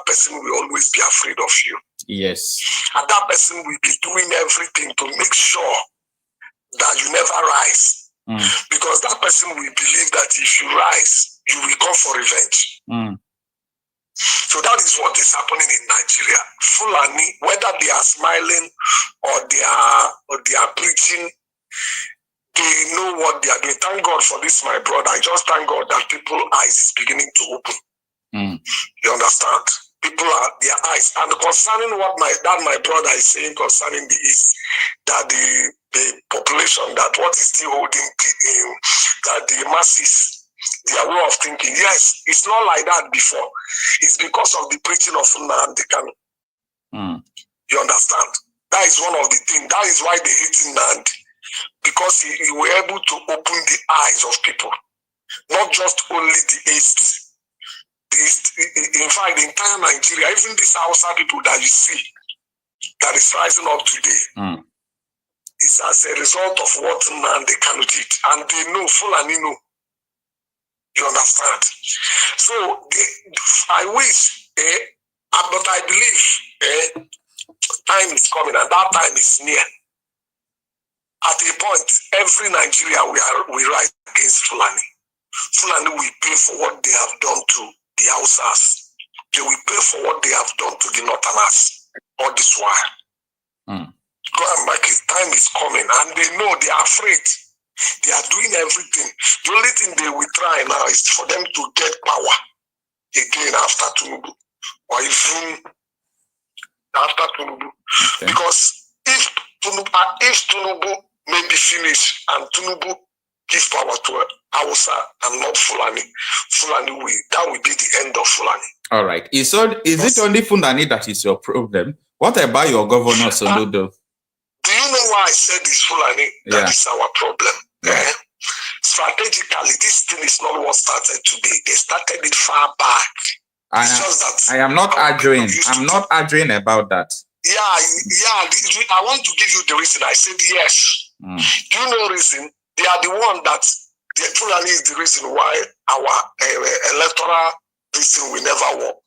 person will always be afraid of you. Yes. And that person will be doing everything to make sure that you never rise. Because that person will believe that if you rise, you will come for revenge. So that is what is happening in Nigeria. Fulani, whether they are smiling or they are preaching, they know what they are doing. Thank God for this, my brother. I just thank God that people's eyes is beginning to open. You understand? Their eyes. And concerning what my brother is saying concerning the East, that the population, that what is still holding that the masses, their way of thinking. Yes, it's not like that before. It's because of the preaching of Nnamdi Kanu. You understand? That is one of the things. That is why they hate Nnamdi. Because he were able to open the eyes of people. Not just only the East. In fact, the entire Nigeria, even these Hausa people that you see, that is rising up today, is as a result of what Nnamdi Kanu did. And they know, Fulani know. You understand? So I wish, but I believe time is coming, and that time is near. At a point, every Nigeria we rise against Fulani. Fulani will pay for what they have done to the Hausas. They will pay for what they have done to the Northerners. All this while. Go and mark it. Time is coming, and they know, they are afraid. They are doing everything. The only thing they will try now is for them to get power again after Tinubu, or even after Tinubu. Okay. Because if Tinubu may be finished and Tinubu give power to Hausa and not Fulani, that will be the end of Fulani. All right. Is it only Fulani that is your problem? What about your governor, Soludo? Do you know why I said it's Fulani? That is our problem. Yeah. Strategically, this thing is not what started today. They started it far back. I am not arguing. I'm not arguing about that. Yeah. I want to give you the reason. I said yes. Do you know the reason? They are the one that the Fulani is the reason why our electoral reason will never work.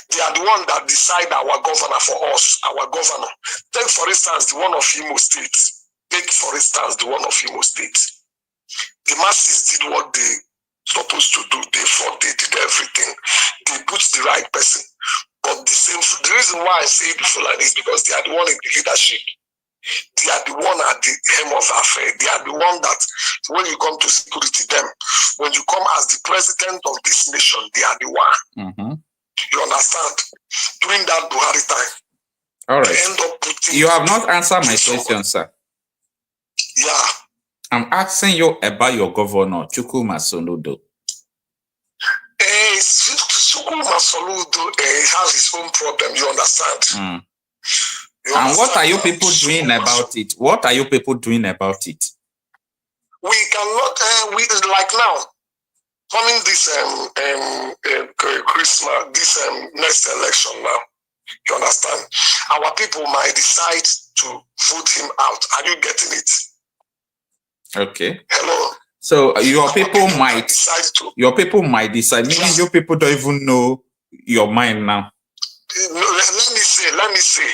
They are the one that decide our governor for us, our governor. Take, for instance, the one of Imo State. The masses did what they supposed to do. They fought, they did everything. They put the right person. But the reason why I say the Fulani is because they are the one in the leadership. They are the one at the helm of affair. They are the one that, when you come to security, when you come as the president of this nation, they are the one. You understand? During that Buhari time. All right. You have not answered my question, sir. Yeah. I'm asking you about your governor, Chukwuma Soludo. Chukwuma Soludo has his own problem. You understand? And what are you people doing about it? What are you people doing about it? We cannot. Like now, coming this Christmas, this next election now. You understand? Our people might decide to vote him out. Are you getting it? Okay. Hello. So your people might decide. Maybe your people don't even know your mind now. Let me say,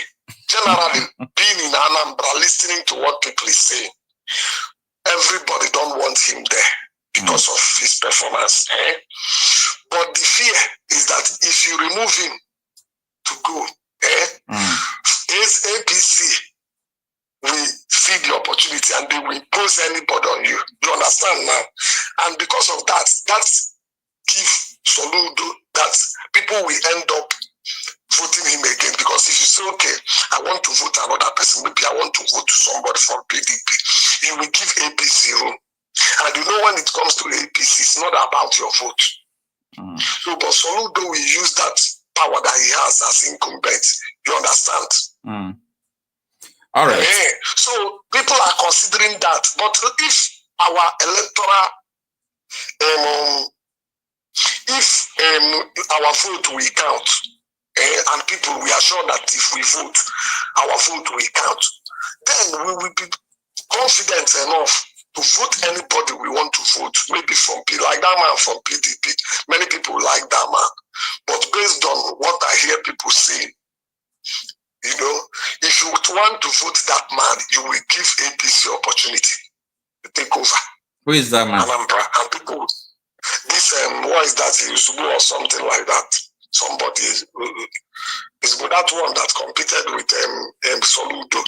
generally, being in Anambra, listening to what people is saying, everybody don't want him there because of his performance. But the fear is that if you remove him to go, APC will see the opportunity and they will impose anybody on you. You understand now? And because of that, that's give Soludo that people will end up voting him again. Because if you say, okay, I want to vote another person, maybe I want to vote to somebody from PDP, he will give APC room. And you know, when it comes to APC, it's not about your vote. So, but Soludo will use that power that he has as incumbent. You understand? All right. So people are considering that. But if our electoral, if our vote will count, and people we are sure that if we vote, our vote will count, then we will be confident enough to vote anybody we want to vote. Maybe from like that man from PDP. Many people like that man. But based on what I hear people say, you know, if you want to vote that man, you will give APC opportunity to take over. Who is that man? Anambra. And people, this what is that? Yusubu or something like that. Somebody is that one that competed with Soludo.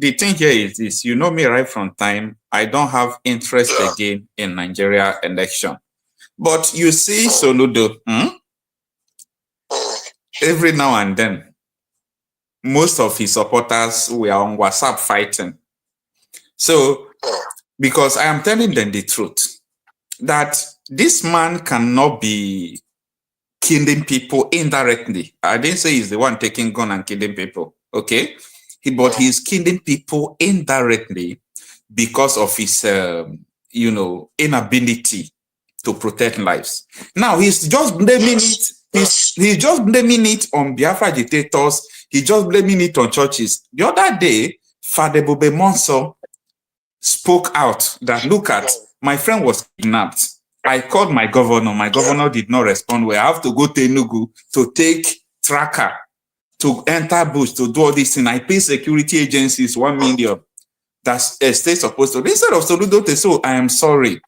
The thing here is this. You know me right from time. I don't have interest again in Nigeria election. But you see Soludo, every now and then, most of his supporters were on WhatsApp fighting. So, because I am telling them the truth, that this man cannot be killing people indirectly. I didn't say he's the one taking gun and killing people, okay? But he's killing people indirectly because of his, inability to protect lives. Now, he's just blaming it. He's just blaming it on Biafra agitators. He's just blaming it on churches. The other day, Father Bube Monso spoke out that, look at, my friend was kidnapped. I called my governor. My governor did not respond. We have to go to Enugu to take tracker, to enter bush, to do all this thing. I pay security agencies 1 million. That's a state supposed to. Instead of Soludo to say, oh, I am sorry.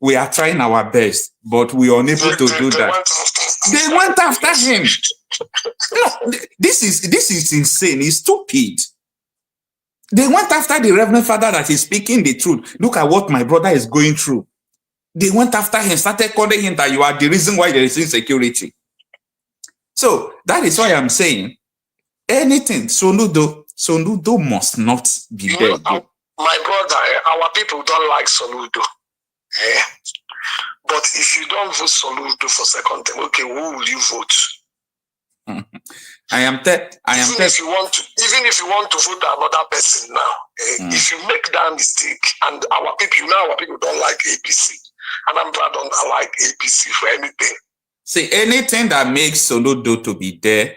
We are trying our best, but we are unable to do that. They went after him. No, this is insane. It's stupid. They went after the Reverend Father that is speaking the truth. Look at what my brother is going through. They went after him, started calling him that you are the reason why there is insecurity. So that is why I'm saying anything. Soludo must not be there. My brother, our people don't like Soludo. But if you don't vote Soludo for second term, okay, who will you vote? Even if you want to vote another person now, if you make that mistake, and our people don't like APC, and I don't like APC for anything. See, anything that makes Soludo to be there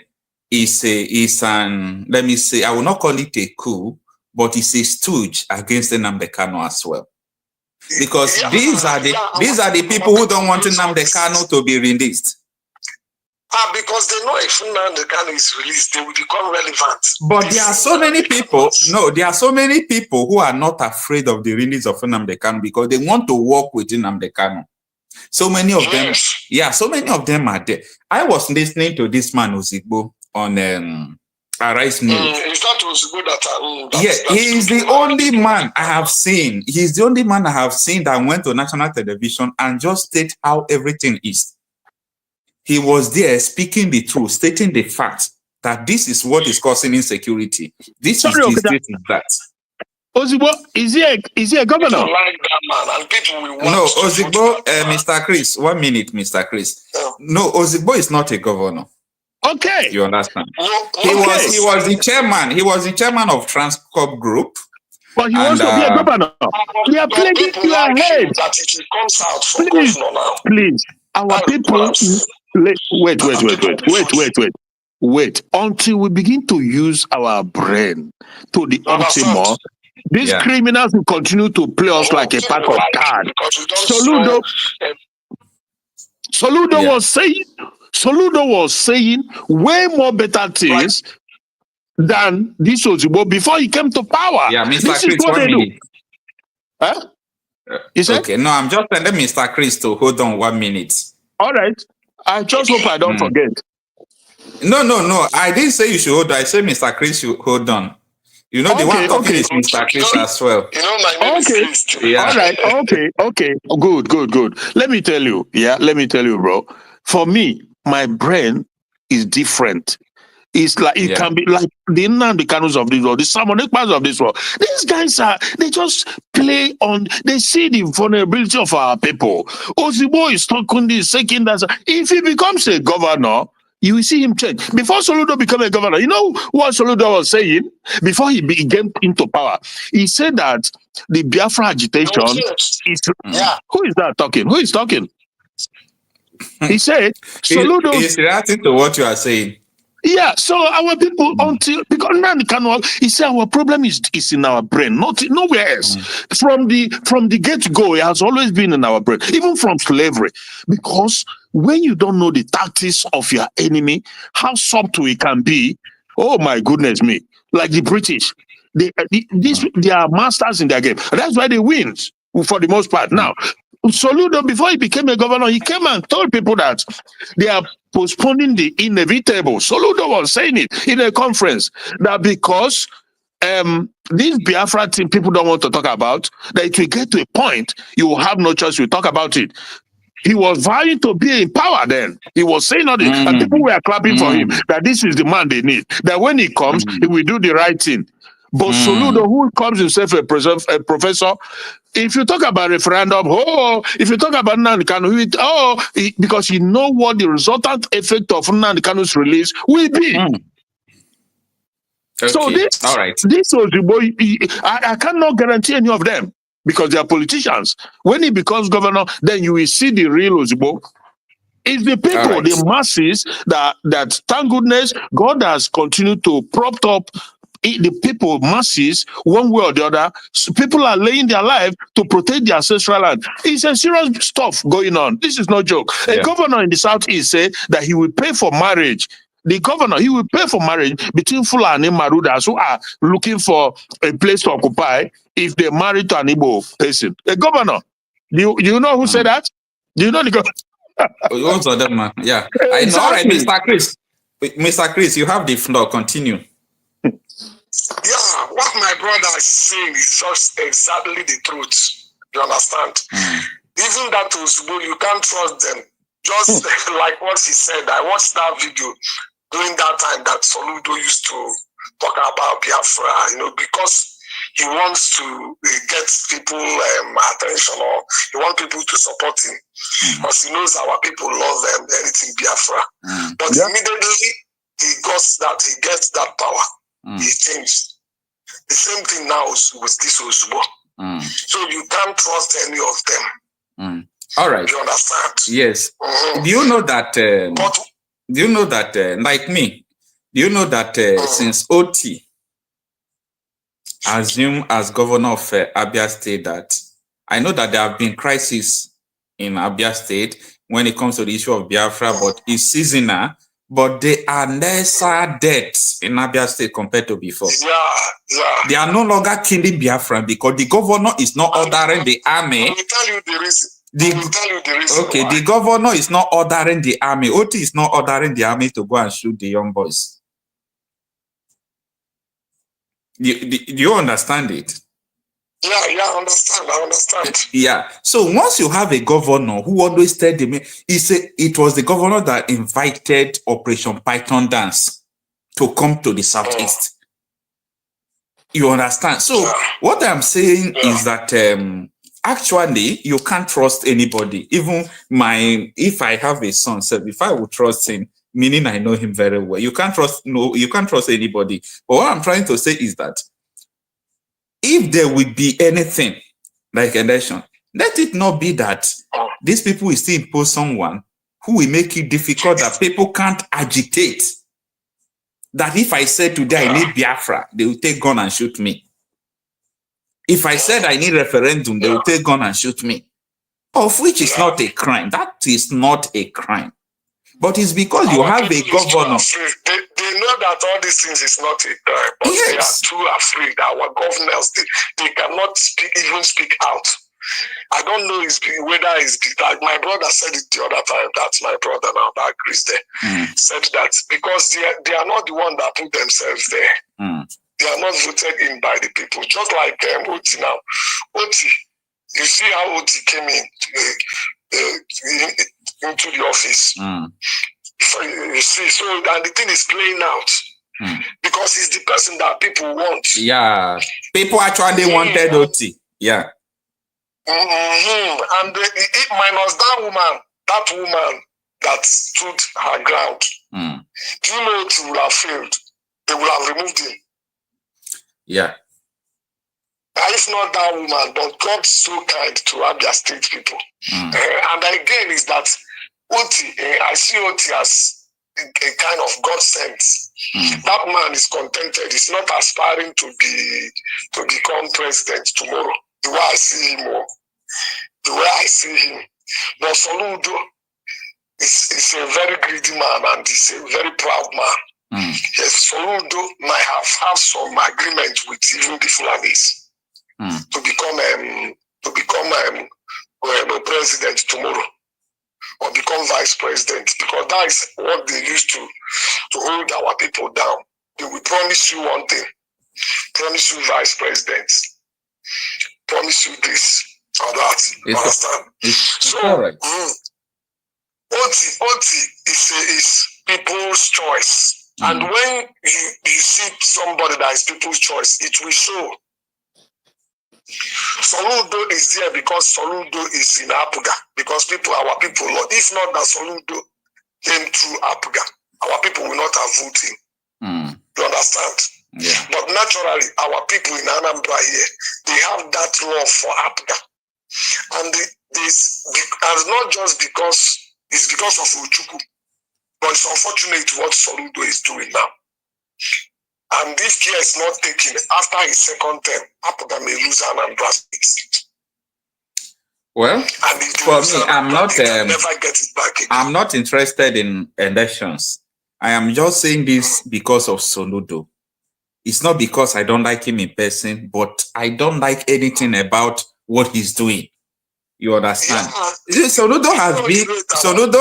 is an, let me say, I will not call it a coup, but it's a stooge against Nnamdi Kanu as well. Because these are the people who don't want Nnamdi Kanu to be released. Because they know if Nnamdi Kanu is released, they will become relevant. But there are so many people, there are so many people who are not afraid of the release of Nnamdi Kanu because they want to work with Nnamdi Kanu. So many of them, so many of them are there. I was listening to this man, Ozigbo, on Arise News. Is that Ozigbo that he is the only man I have seen. He's the only man I have seen that went to national television and just state how everything is. He was there speaking the truth, stating the fact that this is what is causing insecurity. This is that. Ozigbo, is he a governor? Like that man, and people will want no, Ozigbo, Mr. Chris, 1 minute, Mr. Chris. No, Ozigbo is not a governor. Okay. You understand? He was the chairman. He was the chairman of Transcorp Group. But he wants to be a governor. We are playing you ahead. That it comes out from please. Our people. Wait. wait until we begin to use our brain to the ultimate. These criminals will continue to play us like a pack of cards. Soludo was saying way more better things than this Ozugbo before he came to power. Yeah, Mr. This Chris, is what they do. Huh? Okay, no, I'm just telling Mr. Chris to hold on 1 minute. All right. I just hope I don't forget. No. I didn't say you should hold on. I said Mr. Chris should hold on. You know, the one talking is Mr. Chris as well. You know, my name is Chris. Yeah. All right. Okay. Good. Let me tell you, bro. For me, my brain is different. It's like it can be like the Nnamdi Kanus of this world, the Simon Ekpas of this world. These guys they just play on, they see the vulnerability of our people. Ozugbo is talking this, saying that. If he becomes a governor, you will see him change. Before Soludo became a governor, you know what Soludo was saying? Before he came into power, he said that the Biafra agitation is... Who is that talking? Who is talking? He said, Soludo... He's reacting to what you are saying. Yeah, so our people, because Nnamdi Kanu, he said our problem is in our brain, nowhere else. From the get-go, it has always been in our brain, even from slavery. Because when you don't know the tactics of your enemy, how subtle it can be, oh my goodness me, like the British, they are masters in their game. That's why they win for the most part. Now, Soludo, before he became a governor, he came and told people that they are postponing the inevitable. Soludo was saying it in a conference that because this Biafra thing people don't want to talk about, that it will get to a point you will have no choice to talk about it. He was vying to be in power then. He was saying all this, and people were clapping for him, that this is the man they need. That when he comes, he will do the right thing. But Soludo, who calls himself a professor, if you talk about referendum, if you talk about Nnamdi Kanu, because you know what the resultant effect of Nnamdi Kanu's release will be. Okay. So this Ozugbo, I cannot guarantee any of them because they are politicians. When he becomes governor, then you will see the real Ozugbo. It's the people, the masses, that thank goodness God has continued to prop up the people, masses, one way or the other. So people are laying their life to protect their ancestral land. It's a serious stuff going on. This is no joke. A governor in the Southeast said that he will pay for marriage. The governor, he will pay for marriage between Fulani Marudas who are looking for a place to occupy if they marry to an Igbo person. A governor. Do you know who said that? Do you know the governor? What's the other man? Yeah. Exactly. All right, Mr. Chris. Mr. Chris, you have the floor. Continue. Yeah, what my brother is saying is just exactly the truth. You understand? Even that Ozugbo, you can't trust them. Just like what he said, I watched that video during that time that Soludo used to talk about Biafra, because he wants to get people attention, or he wants people to support him. Because he knows our people love anything Biafra. But immediately he gets that power. He changed. The same thing now with this Ozugbo. So you can't trust any of them. All right. You understand? Yes. Do you know that? Like me, do you know that since OT assumed as governor of Abia State, that I know that there have been crises in Abia State when it comes to the issue of Biafra, but it's seasonal. But there are lesser deaths in Abia State compared to before. They are no longer killing Biafra because the governor is not ordering the army. I will tell you the reason. Why. The governor is not ordering the army. OT is not ordering the army to go and shoot the young boys. Do you understand it? Yeah, I understand. Yeah. So once you have a governor who always tell them, it was the governor that invited Operation Python Dance to come to the Southeast. You understand? So what I'm saying is that actually you can't trust anybody. Even if I have a son, if I would trust him, meaning I know him very well, you can't trust anybody. But what I'm trying to say is that if there will be anything like election, let it not be that these people will still impose someone who will make it difficult that people can't agitate. that if I said today I need Biafra, they will take gun and shoot me. If I said I need referendum, they will take gun and shoot me. Of which is not a crime. That is not a crime. But it's because you have a governor. They know that all these things is not a crime, but they are too afraid. Our governors, they cannot even speak out. I don't know whether it's like my brother said it the other time. That's my brother now that agrees there. Said that because they are not the one that put themselves there. They are not voted in by the people. Just like Oti now. Oti, you see how Oti came in into the office. So you see, so and the thing is playing out because he's the person that people want. Yeah, people actually wanted Oti. Yeah. And minus that woman that stood her ground. Do you know Oti would have failed? They would have removed him. Yeah. If not that woman, but God's so kind to Abia State people. And again, is that Oti, I see Oti as a kind of God sent. That man is contented. He's not aspiring to become president tomorrow. The way I see him, but Soludo is a very greedy man and he's a very proud man. Yes, Soludo might have some agreement with even the Fulanis to become a president tomorrow or become vice president, because that is what they used to hold our people down. They will promise you one thing, promise you vice president, promise you this or that. Understand? It's all right. Oti is people's choice. And when you see somebody that is people's choice, it will show. Soludo is there because Soludo is in Apuga, because our people, if not that Soludo came through Apuga, our people will not have voted. You understand? Yeah. But naturally, our people in Anambra here, they have that love for Apuga. And it's not just because it's because of Uchuku, but it's unfortunate what Soludo is doing now. And if care is not taken after his second term, Apuga may lose Anambra State. Well, for me, never get it back again. I'm not interested in elections. I am just saying this because of Soludo. It's not because I don't like him in person, but I don't like anything about what he's doing. You understand? Yeah. Soludo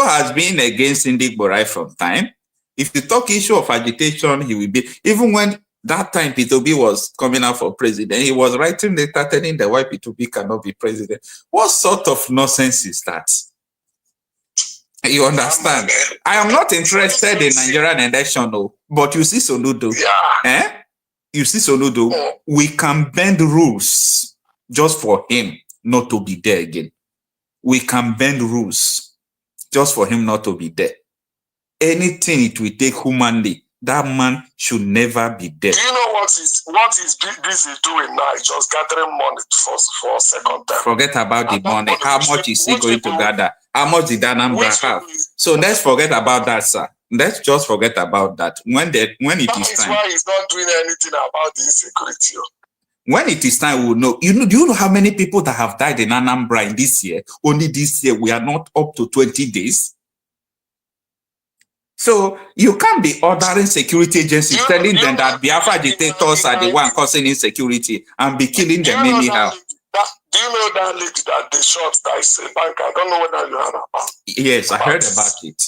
has been against Igbo right from time. If you talk issue of agitation, he will be. Even when that time P2B was coming out for president, he was writing letter telling the why P2B cannot be president. What sort of nonsense is that? You understand? I am not interested in Nigerian election, no. But you see Soludo, You see Soludo, we can bend rules just for him not to be there again. We can bend rules just for him not to be there. Anything it will take humanly, that man should never be there. Do you know what is busy doing now? He's just gathering money for a second time. Forget about the money. How much is he going to gather? How much did Anambra have? So let's forget about that, sir. Let's just forget about that. When it is time. Why he's not doing anything about the insecurity. When it is time, we'll know. Do you know how many people that have died in Anambra in this year? Only this year, we are not up to 20 days. So you can't be ordering security agencies telling them that Biafra dictators are the one causing insecurity and be killing them anyhow. Do you know that lady that they shot that is a bank? I don't know whether you heard about it. Yes, I heard about it.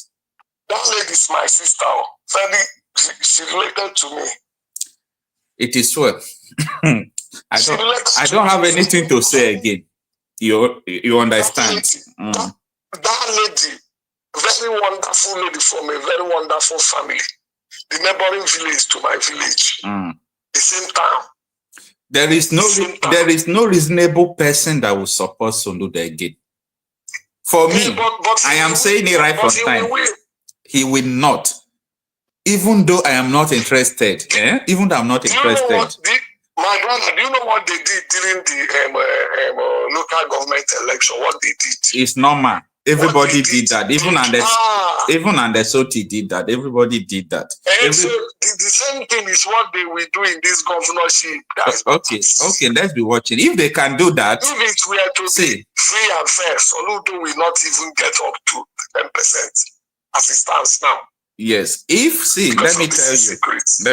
That lady is my sister. She related to me. It is well. I don't have anything to say again. You understand? That lady, very wonderful lady from a very wonderful family. The neighboring village to my village. The same town. There is no reasonable person that will support Soludo again. For me, I am saying it right from time. He will not. Even though I am not interested. Even though I'm not interested. My brother, do you know what they did during the local government election? What they did? It's normal. Everybody did that. Even and the Soti did that. Everybody did that. And so the same thing is what they will do in this governorship. Okay, let's be watching. If they can do that, if it were to be free and fair, Soludo will not even get up to 10% as it stands now. Yes. Let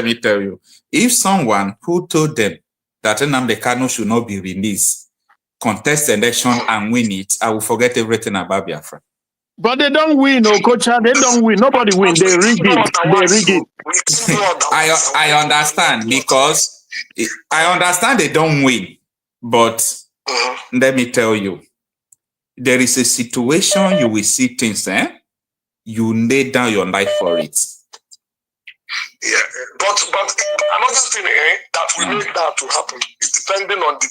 me tell you. If someone who told them that Nnamdi Kanu should not be released, contest the election and win it, I will forget everything about Biafra. But they don't win, Kocha. They don't win. Nobody win. They rig it. I understand because I understand they don't win. But let me tell you, there is a situation you will see things, you lay down your life for it. Yeah, but another thing that will make that to happen is depending on the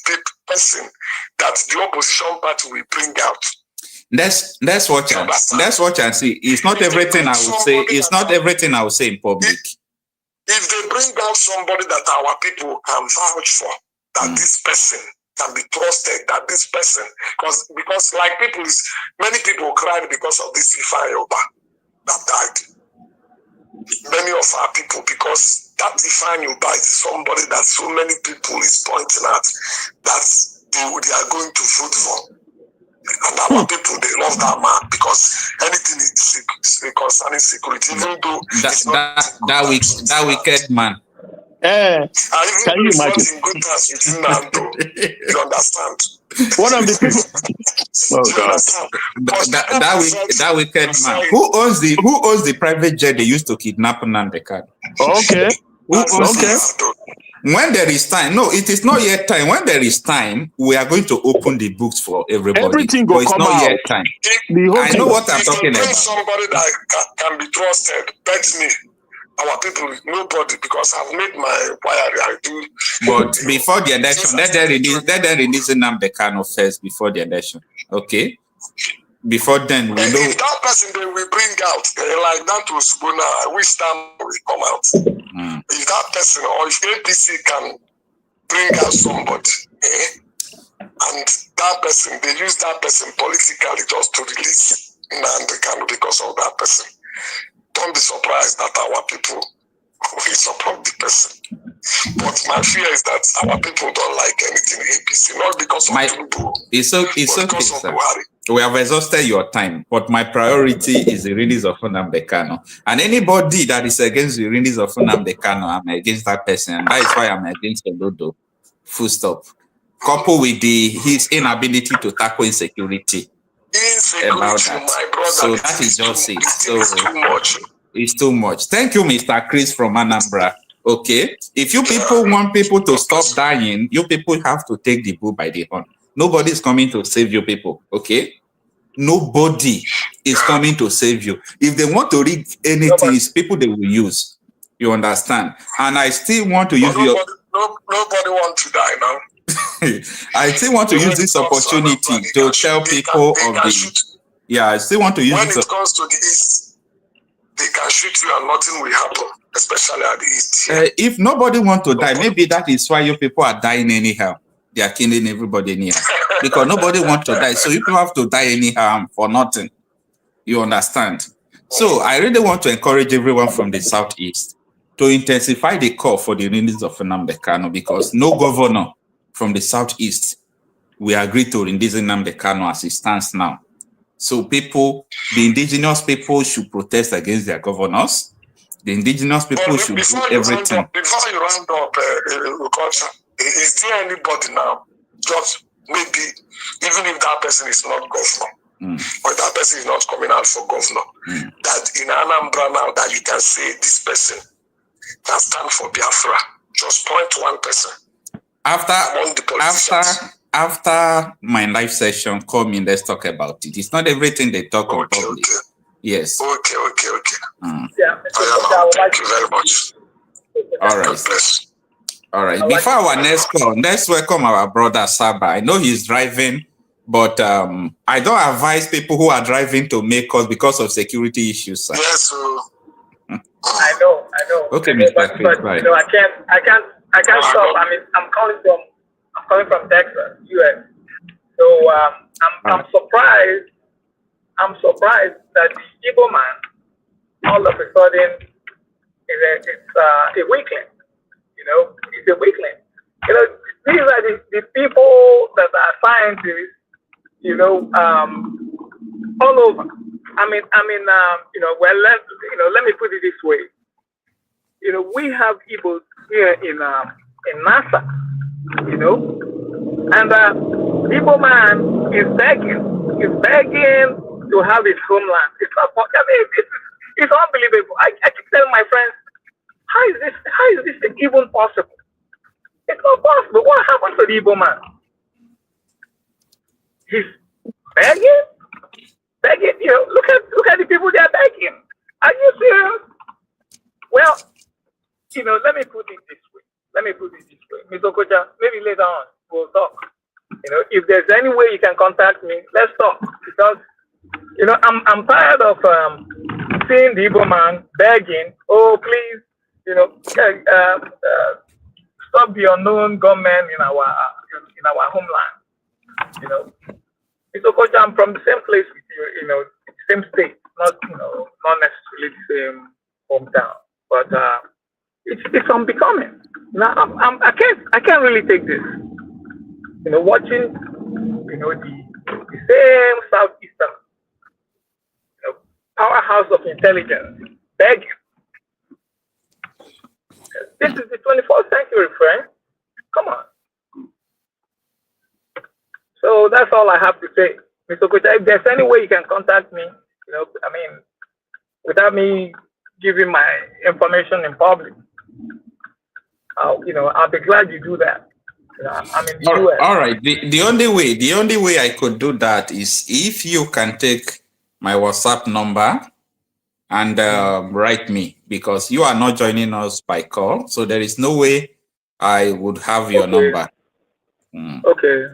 person that the opposition party will bring out. That's what I see. It's not everything I would say. It's not everything I would say in public. If they bring out somebody that our people can vouch for, that this person can be trusted, that this person, because like many people cried because of this Ifeanyi Uba that died. Many of our people, because that Ifeanyi Uba is somebody that so many people is pointing at that they are going to vote for. And our people, they love that man because anything is concerning security, even though that wicked man. Can you imagine? In good terms with Nnamdi, you understand? One of the people. Oh God! That wicked man. Who owns the private jet they used to kidnap Nnamdi Kanu? Okay. When there is time, no, it is not yet time. When there is time, we are going to open the books for everybody. Everything but will it's come not out. yet time. I know what I'm talking about. Somebody that can be trusted, bet me. Our people, nobody, because I've made my wire. But before the election, let them release Nnamdi Kanu first before the election. Okay? Before then, we know. If that person they will bring out, like that to Subona, I wish that will come out. If that person or if APC can bring out somebody, and that person, they use that person politically just to release Nnamdi Kanu because of that person. Don't be surprised that our people will support the person. But my fear is that our people don't like anything APC, not because of Tinubu. It's okay, sir. We have exhausted your time, but my priority is the release of Nnamdi Kanu. And anybody that is against the release of Nnamdi Kanu, I'm against that person. And that is why I'm against Olodo. Full stop. Coupled with his inability to tackle insecurity. About that. My brother, so that is just it. So too much. It's too much. Thank you, Mr. Chris from Anambra. Okay. If you people want people to stop dying, you people have to take the bull by the horn. Nobody is coming to save you people. Okay. Nobody is coming to save you. If they want to rig anything, it's people they will use. You understand? And I still want to use nobody wants to die now. I still want to use this opportunity to tell people I still want to use when it comes to the east, they can shoot you and nothing will happen, especially at the east. If nobody wants to die, maybe that is why you people are dying anyhow. They are killing everybody anyhow. Because nobody wants to die. So you people have to die anyhow for nothing. You understand? So I really want to encourage everyone from the southeast to intensify the call for the release of Nnamdi Kanu, because no governor from the southeast we agree to release Nnamdi Kanu as it stands now. So the indigenous people should protest against their governors. The indigenous people should do everything. Before you round up, is there anybody now, just maybe, even if that person is not governor, or that person is not coming out for governor, that in Anambra now that you can say this person can stand for Biafra? Just point one person. After my live session, call me, let's talk about it. It's not everything they talk about. Okay. Yes. Okay. Yeah. Thank you very much. All right. All right. Before our next call, let's welcome our brother Saba. I know he's driving, but I don't advise people who are driving to make calls because of security issues, sir. Yes. I know. Okay, Mr. Chris, but you know, I can't stop. I mean, I'm calling from Texas, US. So I'm surprised. I'm surprised that the Igbo man, all of a sudden, it's a weakling. You know, it's a weakling. You know, these are the people that are scientists. You know, all over. I mean, you know, well, let me put it this way. You know, we have Igbos here in NASA. You know, and Igbo man is begging to have his homeland. It's not. I mean, it's unbelievable. I keep telling my friends, how is this even possible? It's not possible. What happened to the Igbo man? He's begging. You know, look at the people they are begging. Are you serious? Well, you know, let me put it this way. Mr. Kocha, maybe later on we'll talk. You know, if there's any way you can contact me, let's talk. Because, you know, I'm tired of seeing the Igbo man begging, oh, please, you know, stop the unknown gunmen in our homeland. You know, Mr. Kocha, I'm from the same place with you, you know, same state, not necessarily the same hometown, but it's unbecoming. Now I can't really take this. You know, watching, you know, the same Southeastern, you know, powerhouse of intelligence begging. This is the 24th century, friend. Come on. So that's all I have to say. Mr. Kocha, if there's any way you can contact me, you know, I mean, without me giving my information in public, you know, I'll be glad you do that. You know, I'm in the US. All right. The only way I could do that is if you can take my WhatsApp number and write me, because you are not joining us by call, so there is no way I would have your number. Okay.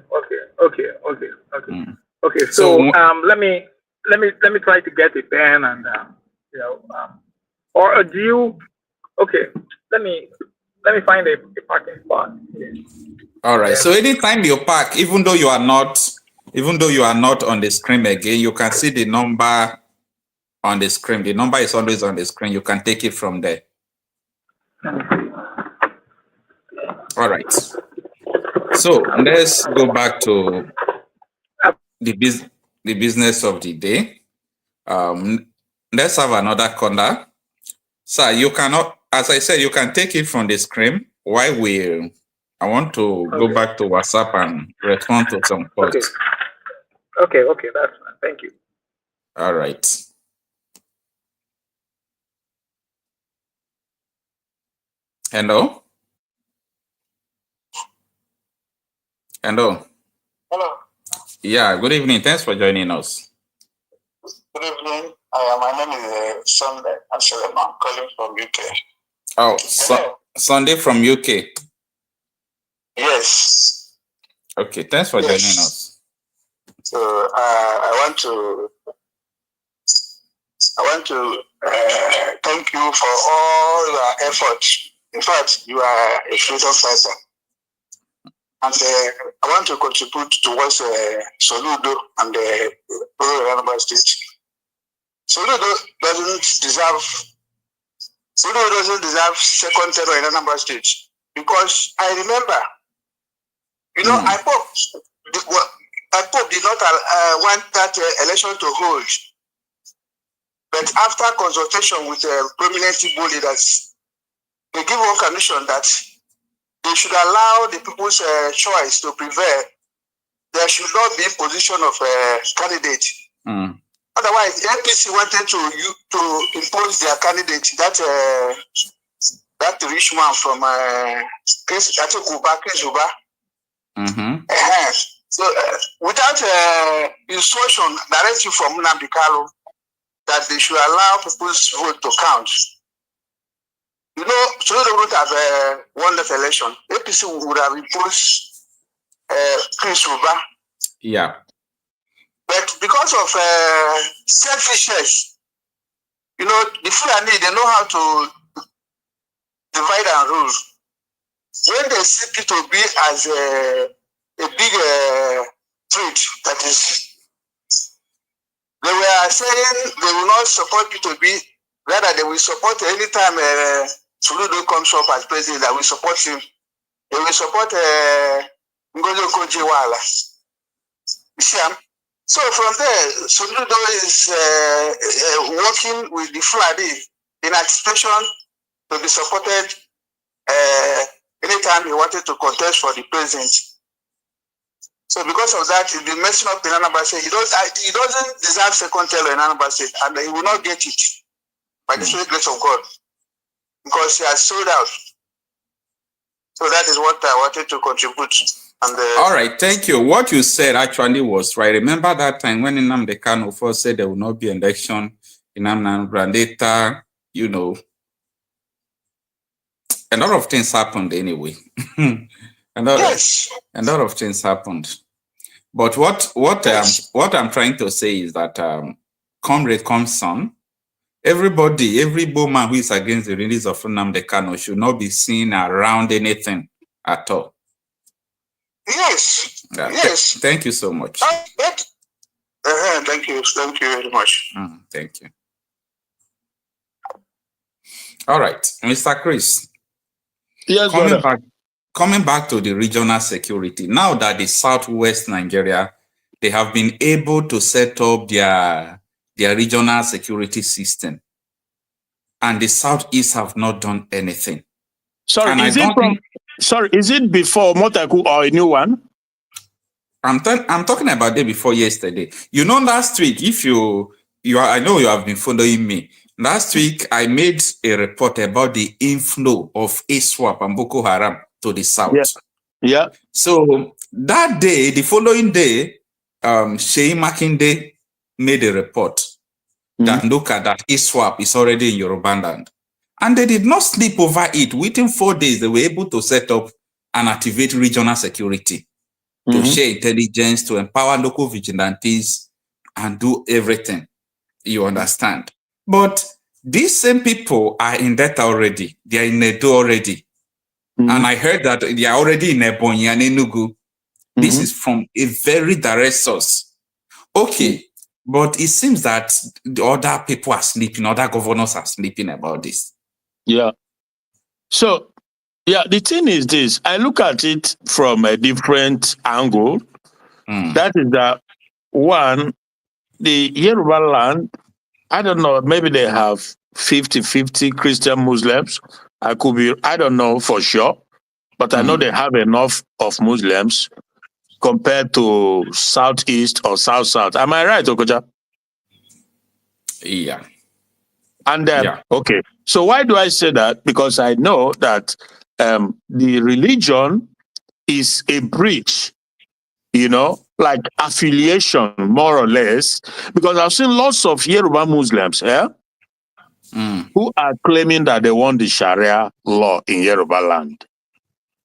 So let me try to get a pen and you know, or do you? Okay, let me find a parking spot. All right. So anytime you park, even though you are not on the screen again, you can see the number on the screen. The number is always on the screen. You can take it from there. All right. So let's go back to the business of the day. Let's have another caller. Sir, you cannot, as I said, you can take it from the screen while I want to go back to WhatsApp and respond to some calls. Okay, that's fine. Thank you. All right. Hello? Hello. Yeah, good evening. Thanks for joining us. Good evening. My name is Sunday. I'm calling from UK. Oh, Sunday from UK. Yes. Okay, thanks for joining us. So I want to thank you for all your efforts. In fact, you are a freedom fighter. And I want to contribute towards Soludo and the Anambra State. Soludo doesn't deserve second terror in Anambra State, because I remember, you know, ipob did not want that election to hold, but after consultation with prominent Igbo leaders, they give one condition that they should allow the people's choice to prevail. There should not be position of candidate. Otherwise, the APC wanted to impose their candidate, that rich man from Chris Zuba. So without instruction directly from Nnamdi Kanu that they should allow people's vote to count, you know, so they would have won that election. APC would have imposed Chris Zuba. Yeah. But because of selfishness, you know, the Fulani, they know how to divide and rule. When they see P2B as a big threat that is They were saying they will not support P2B, rather they will support anytime Soludo comes up as president, that will support him. They will support Ngozi Okonjo-Iweala. So from there, Soludo is working with the Fulani in anticipation to be supported anytime he wanted to contest for the presidency. So because of that, he's been messing up in Anambra State. He doesn't deserve second term in Anambra State, and he will not get it by the sweet grace of God, because he has sold out. So that is what I wanted to contribute. And all right, thank you. What you said actually was right. Remember that time when Nnamdi Kanu first said there will not be election in Anambra, and later, you know, a lot of things happened anyway. A lot of things happened. But what I'm trying to say is that comrade Compson, every Igbo man who is against the release of Nnamdi Kanu should not be seen around anything at all. Yes. Yes. Thank you so much. Thank you very much. Thank you. All right, Mr. Chris. Yes, coming back to the regional security, now that the Southwest Nigeria, they have been able to set up their regional security system, and the Southeast have not done anything. Sorry, is it before Motaku or a new one? I'm talking about day before yesterday. You know, last week, if I know you have been following me. Last week, I made a report about the inflow of ISWAP and Boko Haram to the south. Yeah. So that day, the following day, Sheyi Makinde made a report that look at that ISWAP is already in Yoruba land. And they did not sleep over it. Within 4 days, they were able to set up and activate regional security to share intelligence, to empower local vigilantes, and do everything. You understand? But these same people are in debt already. They are in Edo already. And I heard that they are already in Ebonyi and Enugu. This is from a very direct source. Okay, but it seems that the other people are sleeping, other governors are sleeping about this. Yeah. So, yeah, the thing is this. I look at it from a different angle. That is that, one, the Yoruba land, I don't know, maybe they have 50-50 Christian Muslims. I don't know for sure, but I know they have enough of Muslims compared to Southeast or South-South. Am I right, Okocha? Yeah. And then, okay. So why do I say that? Because I know that the religion is a bridge, you know, like affiliation, more or less. Because I've seen lots of Yoruba Muslims who are claiming that they want the Sharia law in Yoruba land.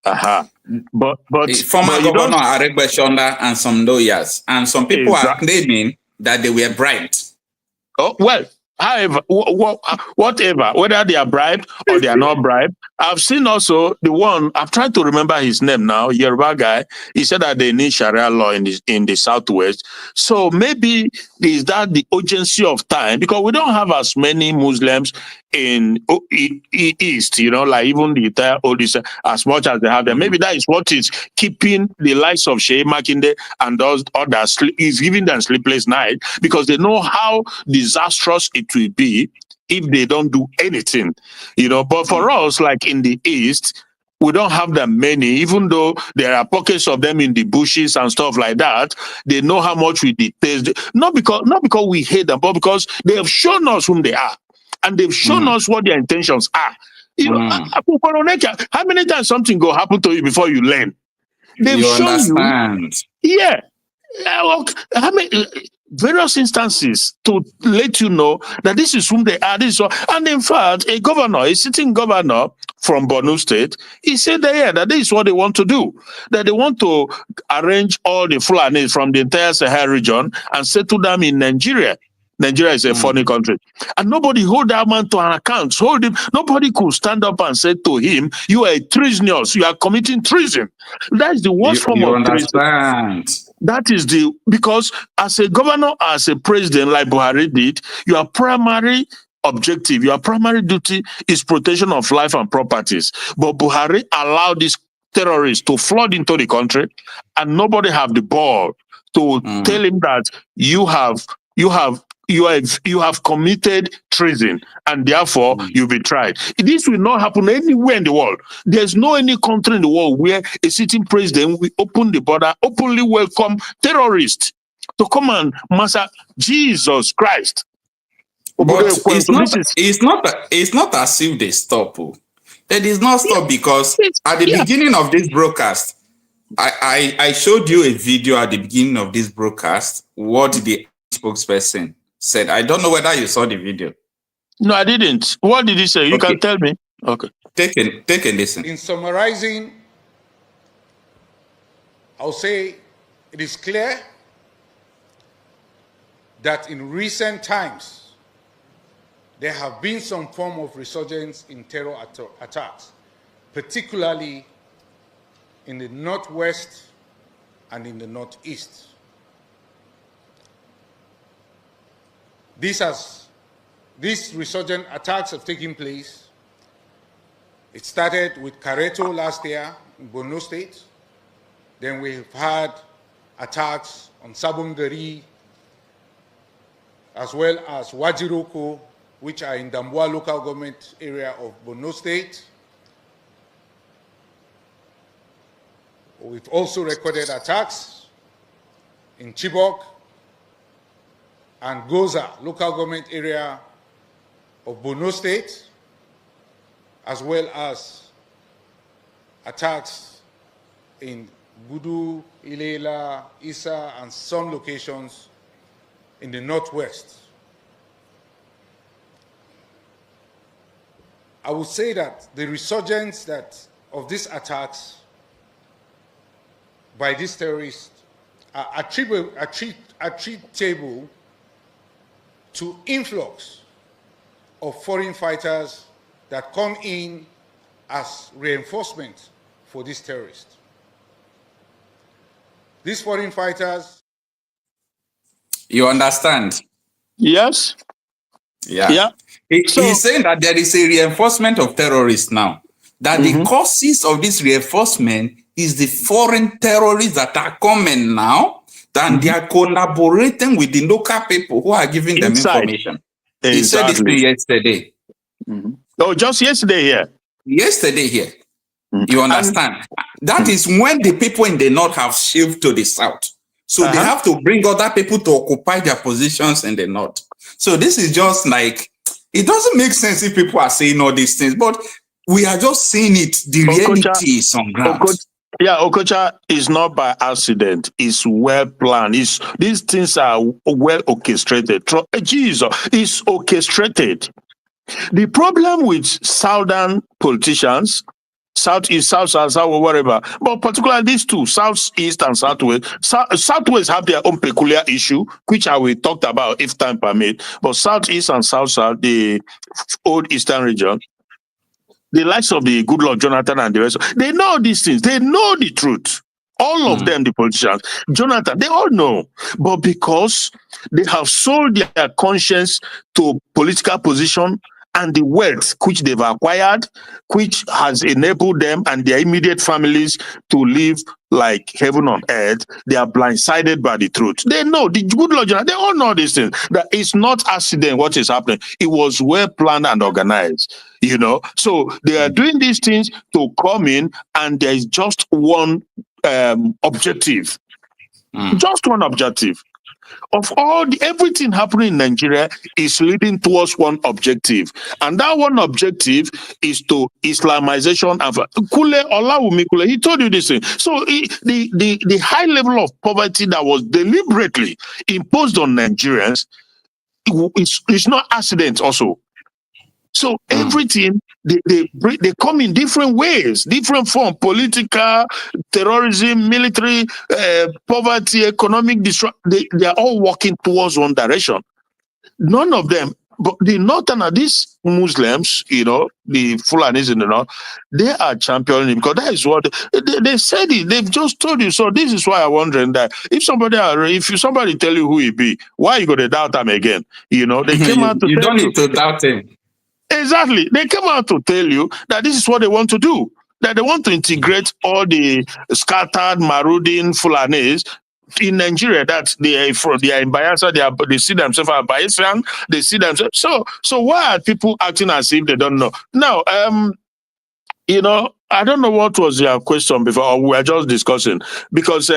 But former Governor Aregbesola and some lawyers, and some people are claiming that they were bribed. Oh, well, however, whatever, whether they are bribed or they are not bribed, I've seen also the one, I'm trying to remember his name now, Yoruba guy, he said that they need Sharia law in the Southwest. So maybe is that the urgency of time, because we don't have as many Muslims in East, you know, like even the entire Oldest, as much as they have them. Maybe that is what is keeping the likes of Sheyi Makinde and those others, is giving them sleepless night, because they know how disastrous it will be if they don't do anything, you know. But for us, like in the East, we don't have that many, even though there are pockets of them in the bushes and stuff like that. They know how much we detest, not because we hate them, but because they have shown us whom they are, and they've shown us what their intentions are. You know, how many times something go happen to you before you learn? They've shown you. Yeah. How many various instances to let you know that this is whom they are. And in fact, a sitting governor from Borno State, he said that this is what they want to do. That they want to arrange all the Fulanis from the entire Sahel region and settle them in Nigeria. Nigeria is a funny country. And nobody hold that man to an account. Hold him. Nobody could stand up and say to him, you are a treasonous, you are committing treason. That is the worst form of treason. That is because as a governor, as a president like Buhari did, your primary objective, your primary duty is protection of life and properties. But Buhari allowed these terrorists to flood into the country, and nobody have the ball to tell him that you have committed treason, and therefore you'll be tried. This will not happen anywhere in the world. There's no any country in the world where a sitting president will open the border, openly welcome terrorists to come and massacre. Jesus Christ. But it's not as if they stop. They did not stop because at the beginning of this broadcast, I showed you a video at the beginning of this broadcast, what the spokesperson said. I don't know whether you saw the video. No, I didn't. What did he say? You can tell me. Okay. Take a listen. In summarizing, I'll say it is clear that in recent times, there have been some form of resurgence in terror attacks, particularly in the northwest and in the northeast. These resurgent attacks have taken place. It started with Kareto last year in Borno State. Then we've had attacks on Sabongari, as well as Wajiroko, which are in Damboa local government area of Borno State. We've also recorded attacks in Chibok and Goza local government area of Borno State, as well as attacks in Budu, Ilela, Isa, and some locations in the northwest. I would say that the resurgence of these attacks by these terrorists are attributable to influx of foreign fighters that come in as reinforcement for these terrorists. These foreign fighters... You understand? Yes. Yeah. He's saying that there is a reinforcement of terrorists now. That the causes of this reinforcement is the foreign terrorists that are coming now, and they are collaborating with the local people who are giving them information. Exactly. He said this yesterday. Oh, just yesterday here. Yesterday here. You understand? That is when the people in the north have shifted to the south. So they have to bring other people to occupy their positions in the north. So this is just like, it doesn't make sense if people are saying all these things, but we are just seeing it. The reality is on ground. Okocha is not by accident. It's well planned. These things are well orchestrated. Jesus, it's orchestrated. The problem with southern politicians, southeast, south, or whatever, but particularly these two, southeast and southwest. Southwest have their own peculiar issue, which I will talk about if time permit. But southeast and south, the old eastern region, the likes of the Goodluck Jonathan and the rest, they know these things. They know the truth. All of them, the politicians, Jonathan, they all know. But because they have sold their conscience to political position and the wealth which they've acquired, which has enabled them and their immediate families to live like heaven on earth, they are blindsided by the truth. They know, the Goodluck Jonathan, they all know these things. That it's not accident what is happening. It was well planned and organized, you know. So they are doing these things to come in, and there is just one objective. Just one objective. Of everything happening in Nigeria is leading towards one objective, and that one objective is to Islamization. Kule Olawumi Kule, he told you this thing. So the high level of poverty that was deliberately imposed on Nigerians is not accident also. So everything, they come in different ways, different form, political, terrorism, military, poverty, economic destruction. They are all working towards one direction. None of them, But the northern, these Muslims, you know, the Fulanis in the north, they are championing it because that is what they said it. They've just told you. So this is why I'm wondering that if somebody tell you who he be, why you gonna doubt him again? You know, they came out to you tell don't need to doubt him. Exactly. They came out to tell you that this is what they want to do. That they want to integrate all the scattered, marauding Fulanis in Nigeria. That they are in Bayelsa, they see themselves as Bayesian, they see themselves. So why are people acting as if they don't know? Now, you know, I don't know what was your question before, or we were just discussing, because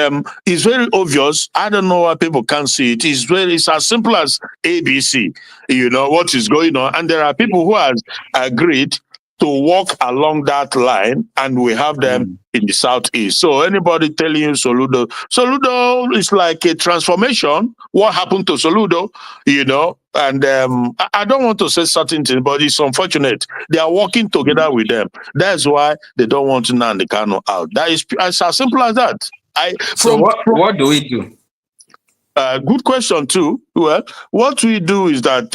it's very obvious. I don't know why people can't see it. It's as simple as ABC, you know, what is going on. And there are people who have agreed to walk along that line, and we have them in the southeast. So anybody telling you Soludo is like a transformation. What happened to Soludo, you know? And I don't want to say certain things, but it's unfortunate. They are working together with them. That's why they don't want Nnamdi Kanu out. That is as simple as that. What do we do? Good question too. Well, what we do is that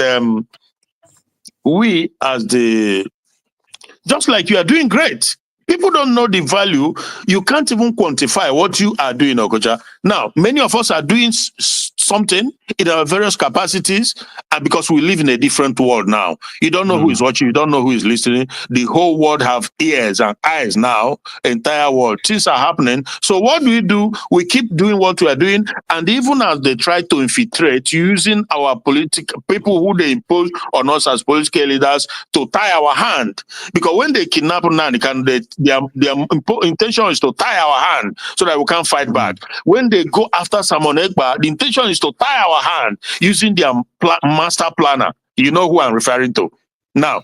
we as just like you are doing great. People don't know the value. You can't even quantify what you are doing, Okocha. Now, many of us are doing something in our various capacities, and because we live in a different world now. You don't know who is watching. You don't know who is listening. The whole world have ears and eyes now. Entire world. Things are happening. So what do? We keep doing what we are doing, and even as they try to infiltrate, using our political people who they impose on us as political leaders to tie our hand. Because when they kidnap Nnamdi, their intention is to tie our hand so that we can't fight back. When they go after Simon Ekpa, the intention is to tie our hand using their master planner. You know who I'm referring to. Now,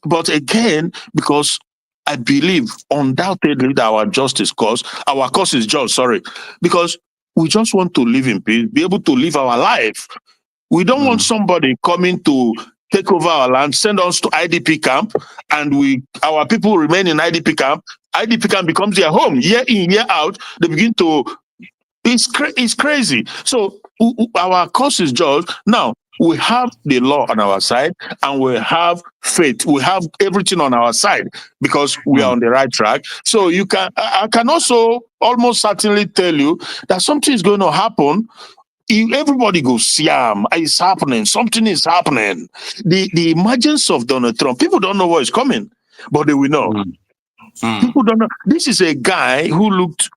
but again, because I believe undoubtedly that our cause is just, because we just want to live in peace, be able to live our life. We don't want somebody coming to take over our land, send us to IDP camp, and our people remain in IDP camp. IDP camp becomes their home. Year in, year out, they begin to. It's crazy. So our cause is just now. We have the law on our side, and we have faith. We have everything on our side because we are on the right track. So I can also almost certainly tell you that something is going to happen. Everybody goes, Siam, it's happening. Something is happening. The emergence of Donald Trump, people don't know what is coming, but they will know. People don't know. This is a guy who looked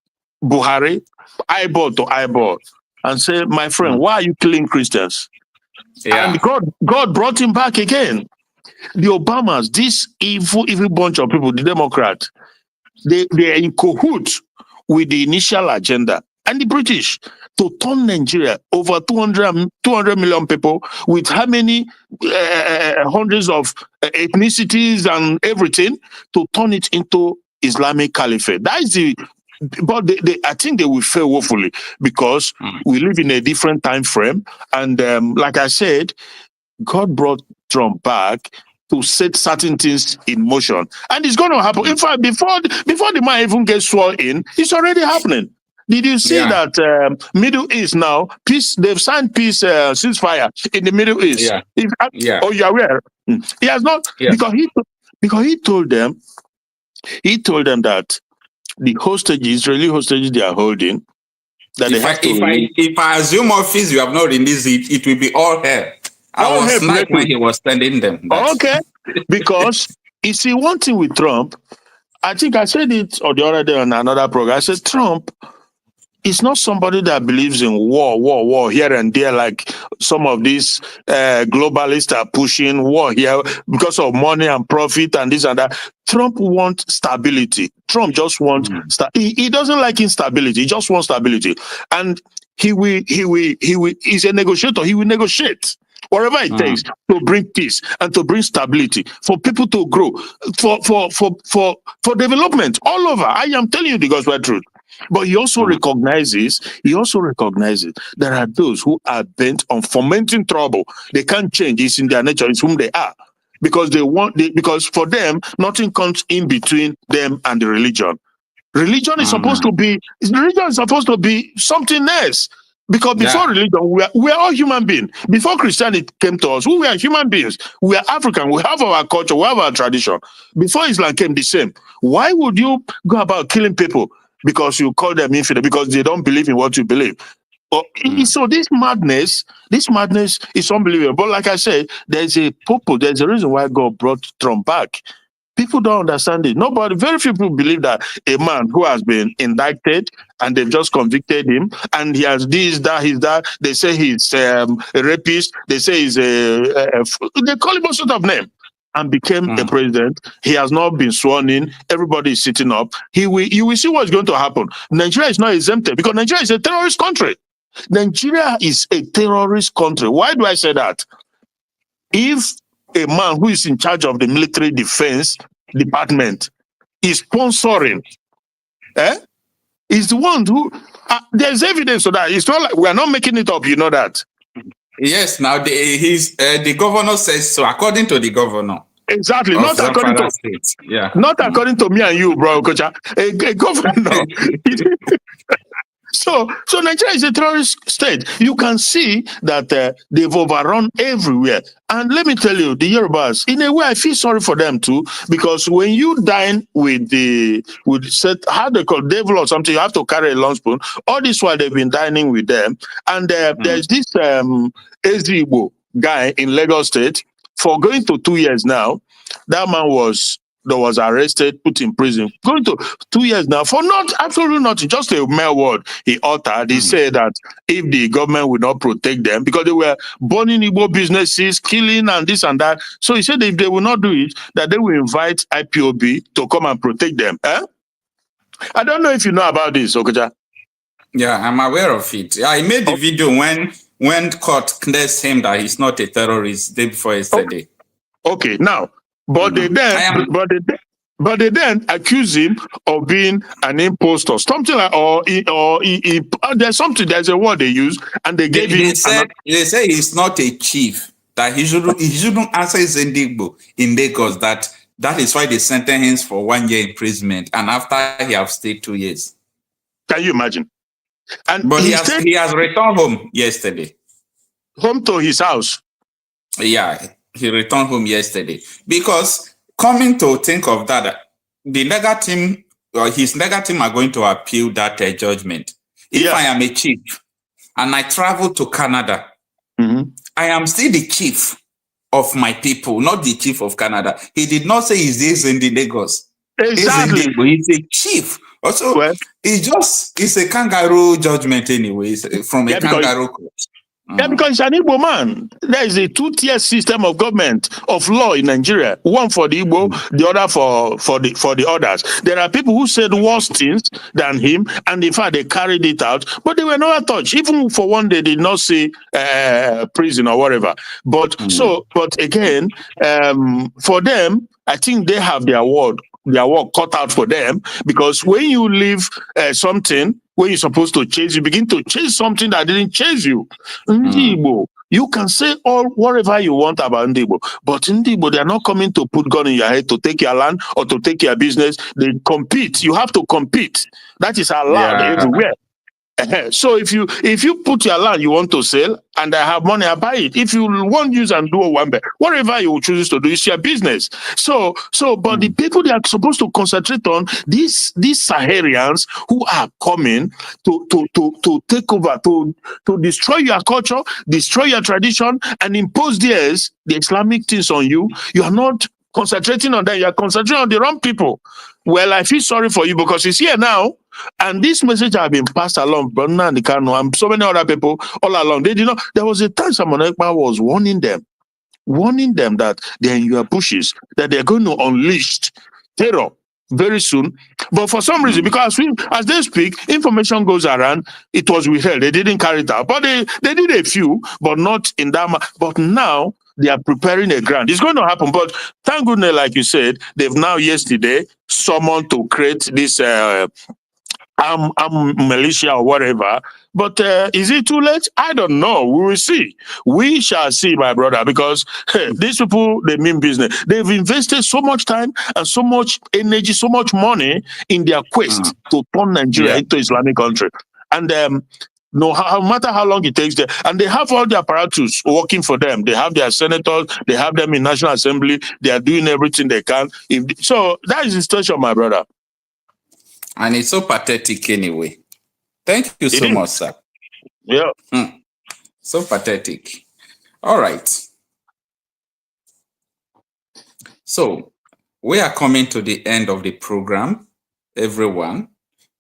Buhari eyeball to eyeball and said, my friend, why are you killing Christians? Yeah. And God brought him back again. The Obamas, this evil bunch of people, the Democrats, they are in cahoots with the initial agenda. And the British, to turn Nigeria over 200 million people with how many hundreds of ethnicities and everything, to turn it into Islamic Caliphate. That is but I think they will fail woefully because we live in a different time frame. And like I said, God brought Trump back to set certain things in motion. And it's going to happen. In fact, before the man even gets sworn in, it's already happening. Did you see that Middle East now, peace? They've signed peace ceasefire in the Middle East. Oh, you're aware? He has not, because he told them that the Israeli hostages they are holding, that if I assume office, you have not released it, it will be all hell. I was like when he was telling them that. Okay, because you see, one thing with Trump, I think I said it or the other day on another program. I said Trump is not somebody that believes in war here and there, like some of these globalists are pushing war here because of money and profit and this and that. Trump wants stability. Trump just wants he doesn't like instability. He just wants stability, and he's a negotiator. He will negotiate whatever it takes to bring peace and to bring stability for people to grow, for development all over. I am telling you the gospel truth. But he also recognizes there are those who are bent on fomenting trouble. They can't change. It's in their nature. It's whom they are. Because because for them, nothing comes in between them and the religion. Religion is supposed to be something else. Because before religion, we are all human beings. Before Christianity came to us, we were human beings. We are African. We have our culture. We have our tradition. Before Islam came, the same. Why would you go about killing people because you call them infidel, because they don't believe in what you believe? So this madness is unbelievable. But like I said, there's a purpose. There's a reason why God brought Trump back. People don't understand it. Very few people believe that a man who has been indicted and they've just convicted him and he has this, that, his that. They say he's a rapist. They say he's they call him all sort of name, and became a president. He has not been sworn in. Everybody is sitting up. You will see what's going to happen. Nigeria is not exempted because Nigeria is a terrorist country. Nigeria is a terrorist country. Why do I say that? If a man who is in charge of the military defense department is sponsoring, is the one who there's evidence of that. It's not like we are not making it up, you know that. Yes, now the governor says so, according to the governor. Exactly, not according to state. Yeah. Not according to me and you, bro, Kocha. A governor. So Nigeria is a terrorist state. You can see that they've overrun everywhere. And let me tell you, the Yorubas, in a way, I feel sorry for them too, because when you dine with how they call devil or something, you have to carry a long spoon. All this while they've been dining with them. And there's this Igbo guy in Lagos State for going to 2 years now. That man was arrested, put in prison, going to 2 years now for absolutely nothing, just a mere word he uttered. He said that if the government would not protect them, because they were burning Igbo businesses, killing and this and that. So he said if they will not do it, that they will invite IPOB to come and protect them. I don't know if you know about this, Okocha. Yeah, I'm aware of it. I made the video when court clears him that he's not a terrorist day before yesterday. Okay, now. But they then accuse him of being an impostor, something like, there's a word they use, and they gave him. They say he's not a chief, that he shouldn't answer his Igbo in Lagos. That is why they sentenced him for 1 year imprisonment, and after he have stayed 2 years. Can you imagine? But he has returned home yesterday. Home to his house. Yeah. He returned home yesterday, because coming to think of that, the legal team or his legal team are going to appeal that judgment. If I am a chief and I travel to Canada, I am still the chief of my people, not the chief of Canada. He did not say he's in the Lagos. Exactly. He's a chief. Also, it's a kangaroo judgment anyway, from a kangaroo court. Yeah, because it's an Igbo man. There is a two-tier system of government, of law in Nigeria. One for the Igbo, the other for the others. There are people who said worse things than him, and in fact they carried it out, but they were never touched. Even for one day, they did not say prison or whatever. But again, for them, I think they have their work cut out for them, because when you leave something, when you're supposed to chase, you begin to chase something that didn't chase you. Igbo, you can say whatever you want about Igbo, but Igbo, they are not coming to put gun in your head to take your land or to take your business. They compete. You have to compete. That is allowed everywhere. So if you put your land, you want to sell, and I have money, I buy it. If you want use and do whatever you choose to do, it's your business. But the people they are supposed to concentrate on, these Saharians who are coming to take over, to destroy your culture, destroy your tradition, and impose the Islamic things on you. You are not concentrating on that. You are concentrating on the wrong people. Well, I feel sorry for you, because it's here now. And this message has been passed along, but Nnamdi Kanu and so many other people all along. They did not. There was a time Ekpa was warning them that they're in your bushes, that they're going to unleash terror very soon. But for some reason, because as they speak, information goes around, it was withheld. They didn't carry it out. But they did a few, but not in that much. But now they are preparing a ground. It's going to happen. But thank goodness, like you said, they've now yesterday summoned to create this militia or whatever. But is it too late? I don't know. We will see. We shall see, my brother, because these people, they mean business. They've invested so much time and so much energy, so much money in their quest to turn Nigeria into Islamic country. And No matter how long it takes them. And they have all the apparatus working for them. They have their senators, they have them in National Assembly, they are doing everything they can. So that is the situation, my brother. And it's so pathetic anyway. Thank you so much, sir. Yeah. So pathetic. All right. So we are coming to the end of the program. Everyone,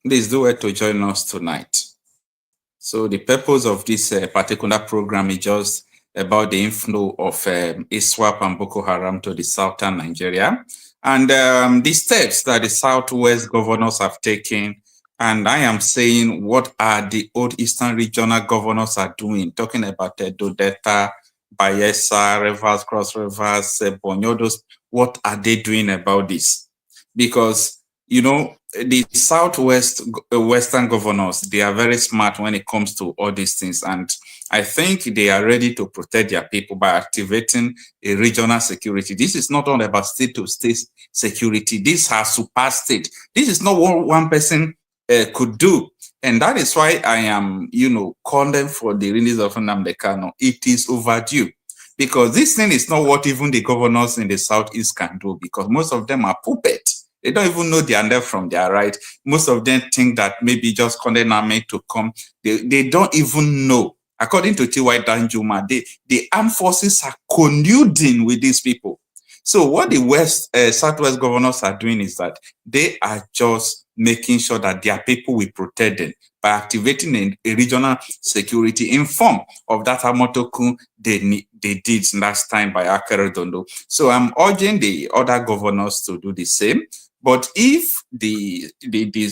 please do it to join us tonight. So the purpose of this particular program is just about the inflow of ISWAP and Boko Haram to the southern Nigeria, and the steps that the Southwest governors have taken. And I am saying, what are the old Eastern regional governors are doing? Talking about Edo Delta, Bayelsa, Rivers, Cross Rivers, Borno, those, what are they doing about this? Because, you know, the Southwest Western governors, they are very smart when it comes to all these things. And I think they are ready to protect their people by activating a regional security. This is not all about state-to-state security. This has surpassed state. This is not what one person could do. And that is why I am, you know, calling for the release of Nnamdi Kanu. It is overdue. Because this thing is not what even the governors in the Southeast can do, because most of them are puppets. They don't even know their left from their right. Most of them think that maybe just condemn army to come. They don't even know. According to T.Y. Danjuma, the armed forces are colluding with these people. So what the Southwest governors are doing is that they are just making sure that their people will protect them by activating a regional security in form of that Amotoku they did last time by Akere Dondo. So I'm urging the other governors to do the same. But if the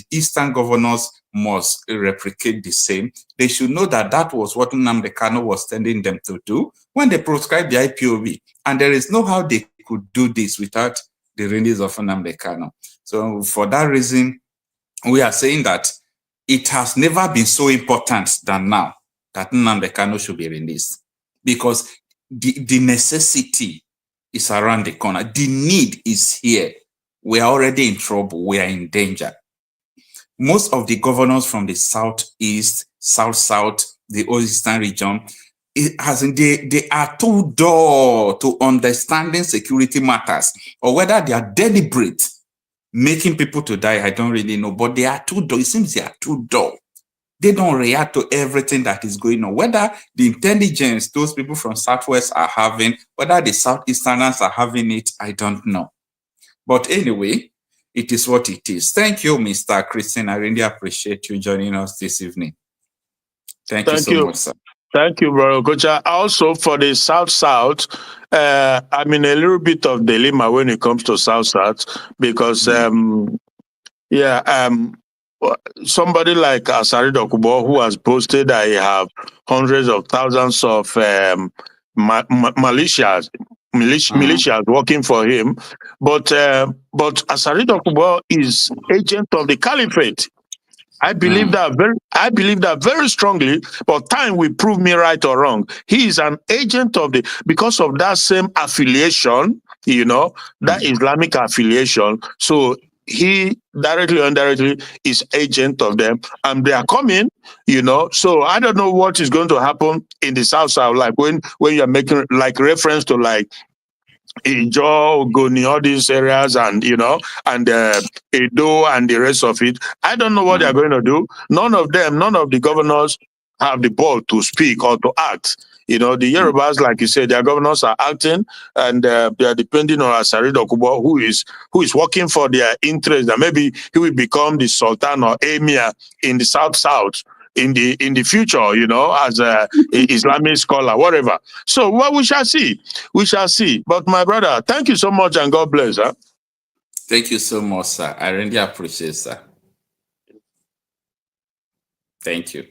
Eastern governors must replicate the same, they should know that that was what Nnamdi Kanu was telling them to do when they proscribed the ipob. And there is no how they could do this without the release of Nnamdi Kanu. So for that reason, we are saying that it has never been so important than now that Nnamdi Kanu should be released, because the necessity is around the corner. The need is here. We are already in trouble. We are in danger. Most of the governors from the Southeast, South, the Eastern region, they are too dull to understanding security matters, or whether they are deliberate making people to die, I don't really know, but they are too dull. It seems they are too dull. They don't react to everything that is going on. Whether the intelligence those people from Southwest are having, whether the Southeasterners are having it, I don't know. But anyway, it is what it is. Thank you, Mr. Christian. I really appreciate you joining us this evening. Thank you so much, sir. Thank you, brother Kocha. Also, for the South, I'm in a little bit of dilemma when it comes to South, because, somebody like Asari Dokubo, who has posted that he have hundreds of thousands of militias working for him, but Asari Dokubo is agent of the caliphate. I believe that very strongly, but time will prove me right or wrong. He is an agent of because of that same affiliation, that Islamic affiliation. So he directly or indirectly is agent of them, and they are coming, So I don't know what is going to happen in the South, like when you are making like reference to like Ijo, Ogoni, all these areas, and and Edo and the rest of it. I don't know what they're going to do. None of the governors have the ball to speak or to act. The Yorubas, like you said, their governors are acting, and they are depending on Asari Dokubo, who is working for their interest. And maybe he will become the Sultan or Emir in the South in the future, as a Islamic scholar, whatever. So what we shall see. But my brother, thank you so much, and God bless. Huh? Thank you so much, sir. I really appreciate it, sir. Thank you.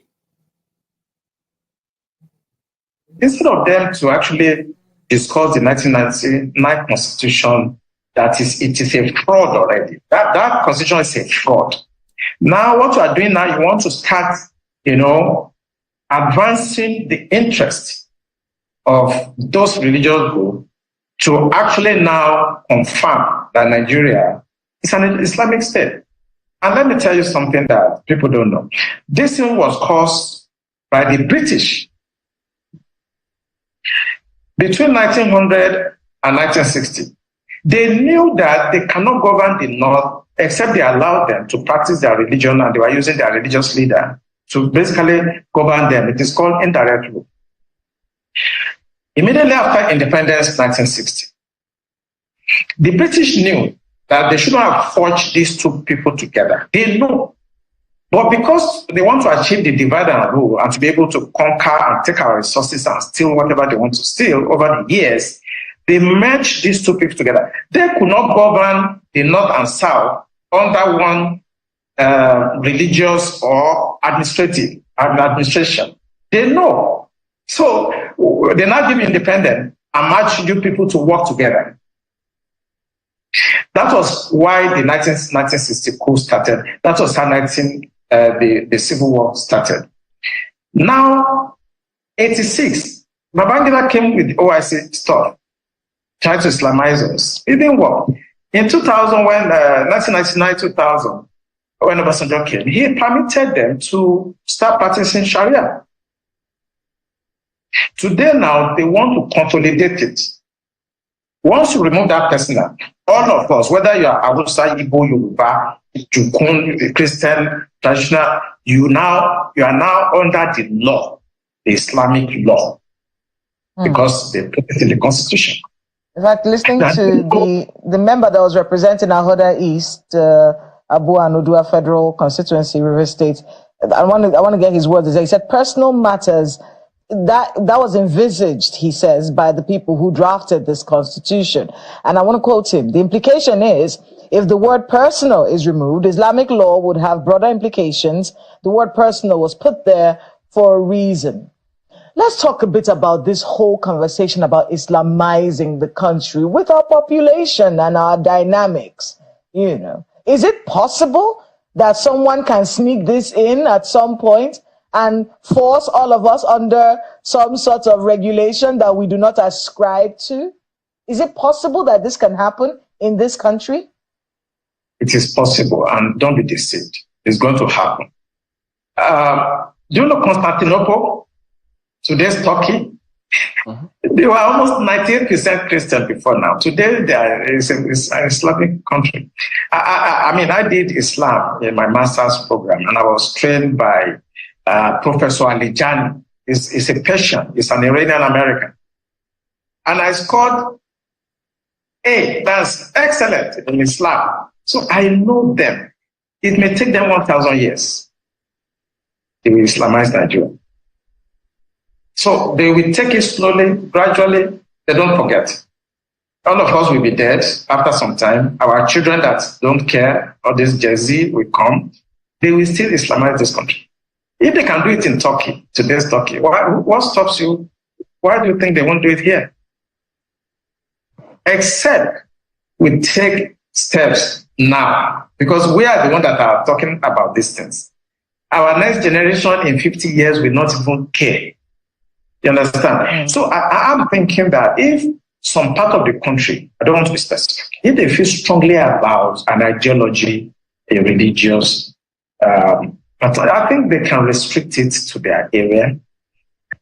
Instead of them to actually discuss the 1999 Constitution, it is a fraud already. That Constitution is a fraud. Now, what you are doing now, you want to start advancing the interest of those religious groups to actually now confirm that Nigeria is an Islamic state. And let me tell you something that people don't know. This thing was caused by the British. Between 1900 and 1960, they knew that they cannot govern the North except they allowed them to practice their religion, and they were using their religious leader to basically govern them. It is called indirect rule. Immediately after independence, 1960, the British knew that they shouldn't have forged these two people together. They know. But because they want to achieve the divide and rule and to be able to conquer and take our resources and steal whatever they want to steal over the years, they merged these two people together. They could not govern the North and South under one religious or administration. They know. So they now give independence and march you people to work together. That was why the 1960 coup started. That was how the Civil War started. Now, 86, Babangida came with the OIC stuff, tried to Islamize us. It didn't work. In 2000, when 1999-2000, when Obasanjo came, he permitted them to start practicing Sharia. Today now, they want to consolidate it. Once you remove that person, all of us, whether you are Hausa, Igbo, Yoruba, Jukun, Christian, traditional, you are now under the law, the Islamic law, because they put it in the Constitution. In fact, listening to the member that was representing Ahoda East, Abu Anudua Federal Constituency, River State, I want to get his words. He said, personal matters, that was envisaged, he says, by the people who drafted this constitution. And I want to quote him. The implication is, if the word personal is removed, Islamic law would have broader implications. The word personal was put there for a reason. Let's talk a bit about this whole conversation about Islamizing the country with our population and our dynamics. You know, is it possible that someone can sneak this in at some point and force all of us under some sort of regulation that we do not ascribe to? Is it possible that this can happen in this country? It is possible, and don't be deceived. It's going to happen. Do you know Constantinople? Today's Turkey? They were almost 98% Christian before now. Today, it's an Islamic country. I did Islam in my master's program, and I was trained by Professor Alijani. He's a Persian. He's an Iranian American. And I scored A. That's excellent in Islam. So I know them. It may take them 1,000 years. They will Islamize Nigeria. So they will take it slowly, gradually. They don't forget. All of us will be dead after some time. Our children that don't care, or this Jay-Z will come. They will still Islamize this country. If they can do it in Turkey, today's Turkey, what stops you? Why do you think they won't do it here? Except we take steps now, because we are the ones that are talking about these things. Our next generation in 50 years will not even care. You understand? So I'm thinking that if some part of the country, I don't want to be specific, if they feel strongly about an ideology, a religious, but I think they can restrict it to their area.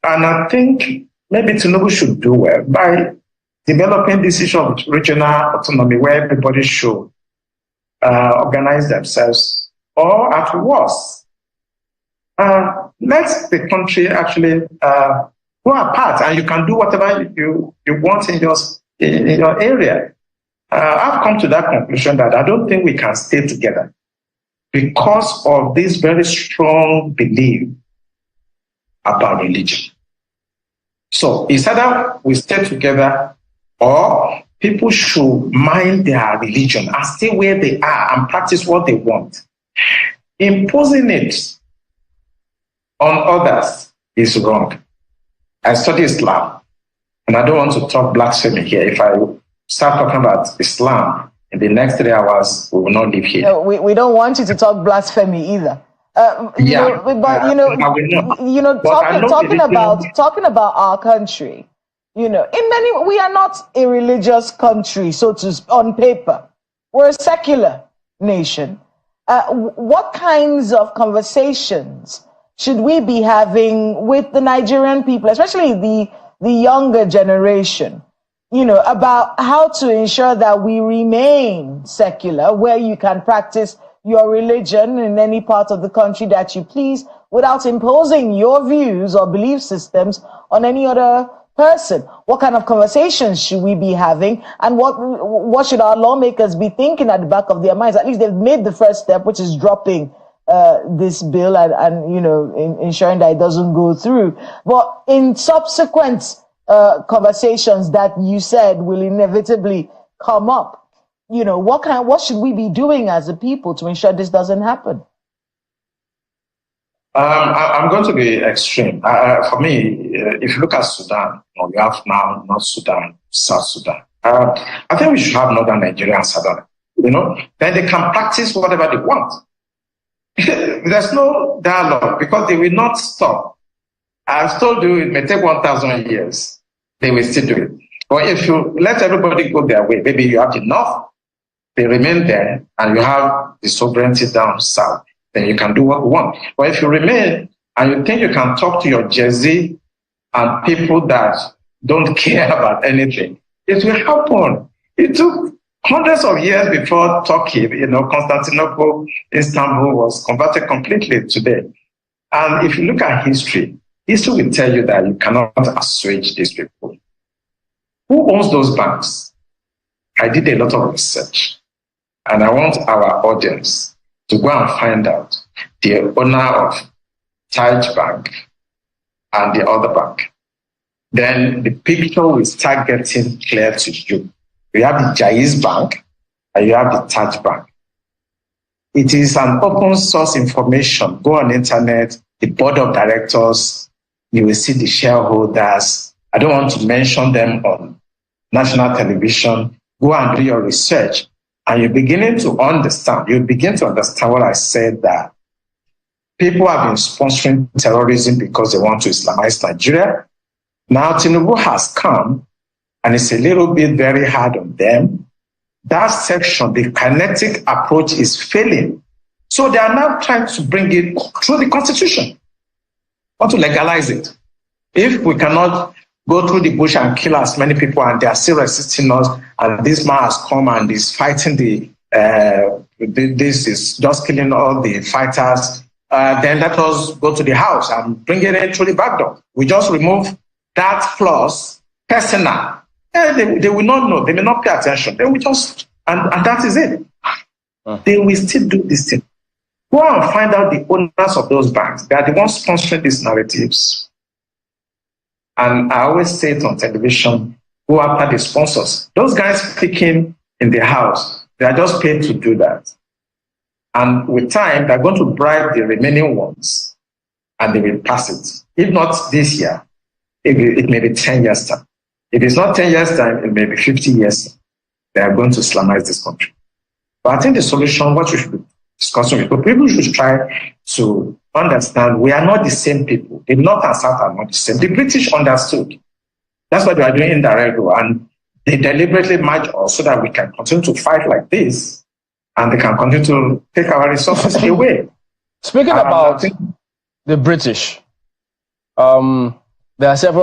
And I think maybe Tinubu should do well by developing this issue of regional autonomy where everybody should organize themselves, or at worst, let the country actually go apart, and you can do whatever you want in your area. I've come to that conclusion that I don't think we can stay together because of this very strong belief about religion. So it's either we stay together, or people should mind their religion and stay where they are and practice what they want. Imposing it on others is wrong. I study Islam, and I don't want to talk blasphemy here. If I start talking about Islam in the next 3 hours, we will not live here. No, we don't want you to talk blasphemy either. Talking about our country, in many, we are not a religious country, so to on paper. We're a secular nation. What kinds of conversations should we be having with the Nigerian people, especially the younger generation, about how to ensure that we remain secular, where you can practice your religion in any part of the country that you please without imposing your views or belief systems on any other person? What kind of conversations should we be having, and what should our lawmakers be thinking at the back of their minds? At least they've made the first step, which is dropping this bill and ensuring that it doesn't go through. But in subsequent conversations that you said will inevitably come up, what should we be doing as a people to ensure this doesn't happen? I'm going to be extreme. For me, if you look at Sudan, we have now North Sudan, South Sudan. I think we should have Northern Nigeria and Southern. Then they can practice whatever they want. There's no dialogue because they will not stop. I've told you it may take 1,000 years. They will still do it. But if you let everybody go their way, maybe you have enough, they remain there, and you have the sovereignty down south, then you can do what you want. But if you remain and you think you can talk to your Jersey and people that don't care about anything, it will happen. It took hundreds of years before Turkey, Constantinople, Istanbul was converted completely today. And if you look at history will tell you that you cannot assuage these people. Who owns those banks? I did a lot of research, and I want our audience to go and find out the owner of Taj Bank and the other bank. Then the picture will start getting clear to you. You have the Jaiz Bank and you have the Taj Bank. It is an open source information. Go on the internet, the board of directors, you will see the shareholders. I don't want to mention them on national television. Go and do your research. And you're beginning to understand. You begin to understand what I said, that people have been sponsoring terrorism because they want to Islamize Nigeria. Now Tinubu has come, and it's a little bit very hard on them. That section, the kinetic approach is failing. So they are now trying to bring it through the constitution, want to legalize it. If we cannot go through the bush and kill as many people, and they are still resisting us, and this man has come and is fighting this is just killing all the fighters, then let us go to the house and bring it in through the back door. We just remove that clause, personal. They will not know. They may not pay attention. They will just, and that is it. They will still do this thing. Go and find out the owners of those banks. They are the ones sponsoring these narratives. And I always say it on television, go after the sponsors. Those guys speaking in the house, they are just paid to do that. And with time, they're going to bribe the remaining ones, and they will pass it. If not this year, it may be 10 years time. If it's not 10 years time, it may be 50 years. They are going to Islamize this country. But I think the solution, what we should be discussing with people should try to understand we are not the same people. The North and South are not the same. The British understood. That's what they are doing indirectly, and they deliberately merge us so that we can continue to fight like this, and they can continue to take our resources away. Speaking about the British, there are several